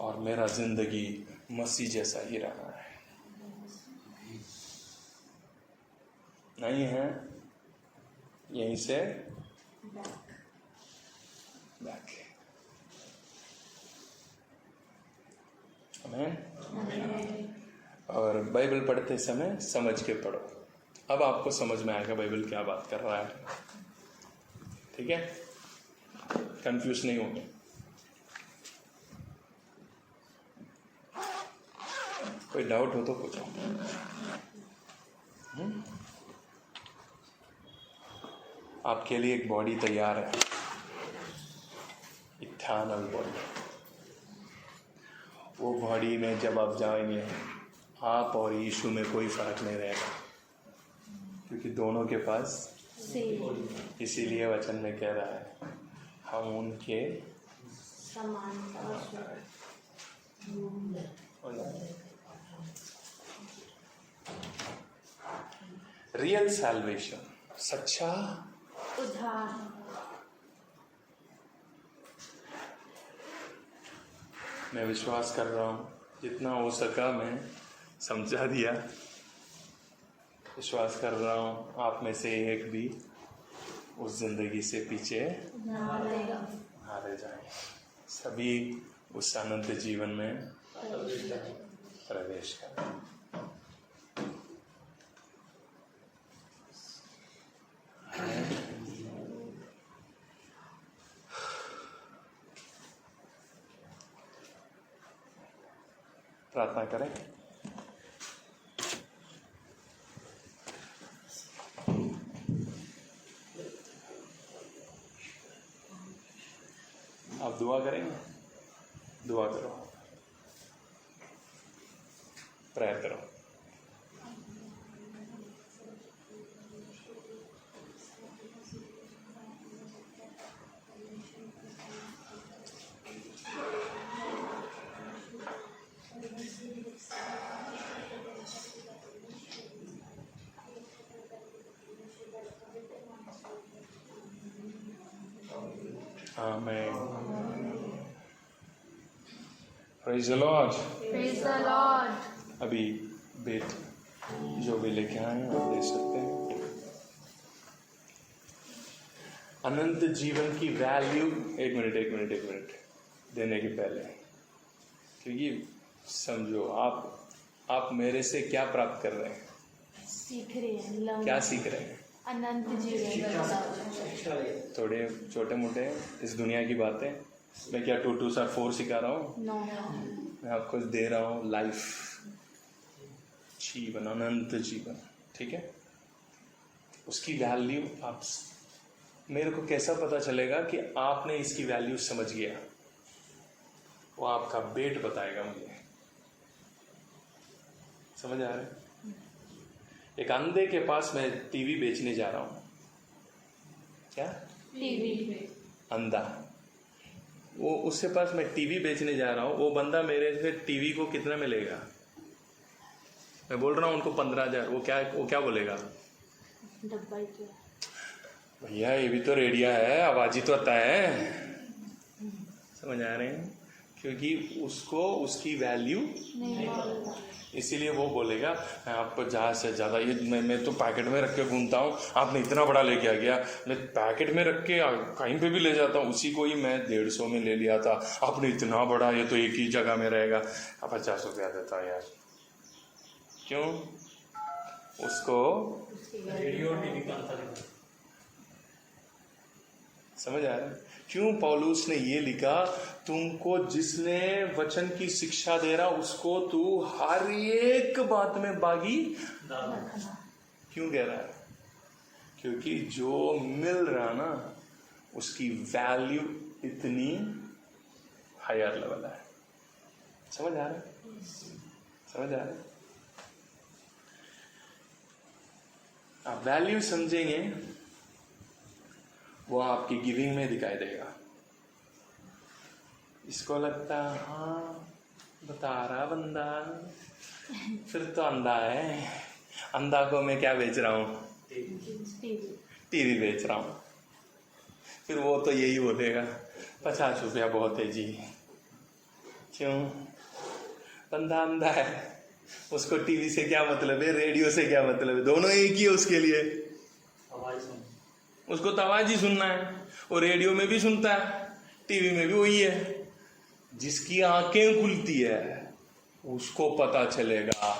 और मेरा जिंदगी मसीह जैसा ही रहा है। नहीं है यहीं से बैक। आमीन। और बाइबल पढ़ते समय समझ के पढ़ो। अब आपको समझ में आएगा बाइबल क्या बात कर रहा है, ठीक है? कंफ्यूज नहीं होंगे। कोई डाउट हो तो पूछो। आपके लिए एक बॉडी तैयार है, इटर्नल बॉडी। वो बॉडी में जब आप जाएंगे, आप और यीशु में कोई फर्क नहीं रहेगा, क्योंकि दोनों के पास इसीलिए वचन में कह रहा है हम उनके रियल सैल्वेशन, सच्चा उद्धार। मैं विश्वास कर रहा हूँ जितना हो सका मैं समझा दिया। विश्वास कर रहा हूँ आप में से एक भी उस जिंदगी से पीछे ना रह जाए, सभी उस अनंत जीवन में प्रवेश करें। प्रार्थना करें। आप दुआ करेंगे? दुआ करो, प्रेयर करो। Amen. Praise the Lord. Praise the Lord. अभी बेट जो भी लेके आए आप दे सकते हैं। अनंत जीवन की वैल्यू, एक मिनट देने के पहले, क्योंकि समझो आप मेरे से क्या प्राप्त कर रहे हैं? सीख रहे हैं। क्या सीख रहे हैं? अनंत जीवन। थोड़े छोटे मोटे इस दुनिया की बातें। मैं क्या 2 2 4 सिखा रहा हूँ? नो। मैं आपको दे रहा हूँ लाइफ, जीवन, अनंत जीवन, ठीक है? उसकी वैल्यू आप, मेरे को कैसा पता चलेगा कि आपने इसकी वैल्यू समझ गया? वो आपका बेट बताएगा मुझे। समझ आ रहा है? एक अंधे के पास मैं टीवी बेचने जा रहा हूँ। क्या? टीवी। अंधा, वो उसके पास मैं टीवी बेचने जा रहा हूँ। वो बंदा मेरे से टीवी को कितना मिलेगा? मैं बोल रहा हूँ उनको 15,000। वो क्या बोलेगा? डब्बा ही तो। भैया ये भी तो रेडिया है, आवाज ही तो आता है। समझ आ रहे हैं? क्योंकि उसको उसकी वैल्यू नहीं पता, इसीलिए वो बोलेगा मैं आपको ज़्यादा से ज़्यादा, ये मैं तो पैकेट में रख के घूमता हूँ, आपने इतना बड़ा लेके आ गया, मैं पैकेट में रख के कहीं पे भी ले जाता हूँ, उसी को ही मैं 150 में ले लिया था, आपने इतना बड़ा, ये तो एक ही जगह में रहेगा। अब 50 रुपया देता है यार। क्यों? उसको रेडियो टीवी का अंतर है। समझ आ रहा है? क्यों पौलुस ने ये लिखा, तुमको जिसने वचन की शिक्षा दे रहा उसको तू हर एक बात में बागी क्यों कह रहा है? क्योंकि जो मिल रहा ना उसकी वैल्यू इतनी हायर लेवल है। समझ आ रहा है? समझ आ रहा है? आप वैल्यू समझेंगे, वो आपकी गिविंग में दिखाई देगा। इसको लगता है हाँ बता रहा बंदा, फिर तो अंधा है। अंधा को मैं क्या बेच रहा हूँ? टीवी बेच रहा हूँ। फिर वो तो यही बोलेगा 50 रुपया बहुत है जी। क्यों? बंदा अंधा है, उसको टीवी से क्या मतलब है, रेडियो से क्या मतलब है, दोनों एक ही है उसके लिए। आवाज सुन, उसको तो आवाज ही सुनना है, वो रेडियो में भी सुनता है, टीवी में भी वही है। जिसकी आंखें खुलती है उसको पता चलेगा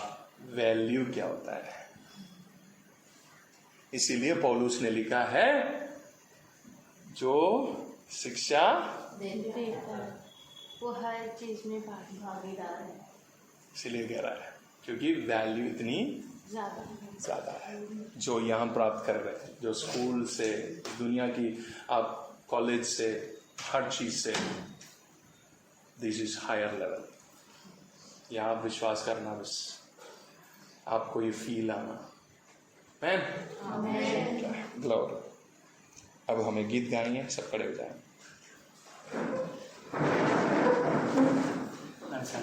वैल्यू क्या होता है। इसीलिए पौलुस ने लिखा है जो शिक्षा वो हर चीज में भागीदार है, इसलिए कह रहा है क्योंकि वैल्यू इतनी ज्यादा है जो यहाँ प्राप्त कर रहे हैं, जो स्कूल से, दुनिया की आप कॉलेज से, हर चीज से। This is higher level. यहाँ आप विश्वास करना, बस आपको ये फील आना। Man glory. अब हमें गीत गाएंगे, सब खड़े हो जाएंगे। अच्छा,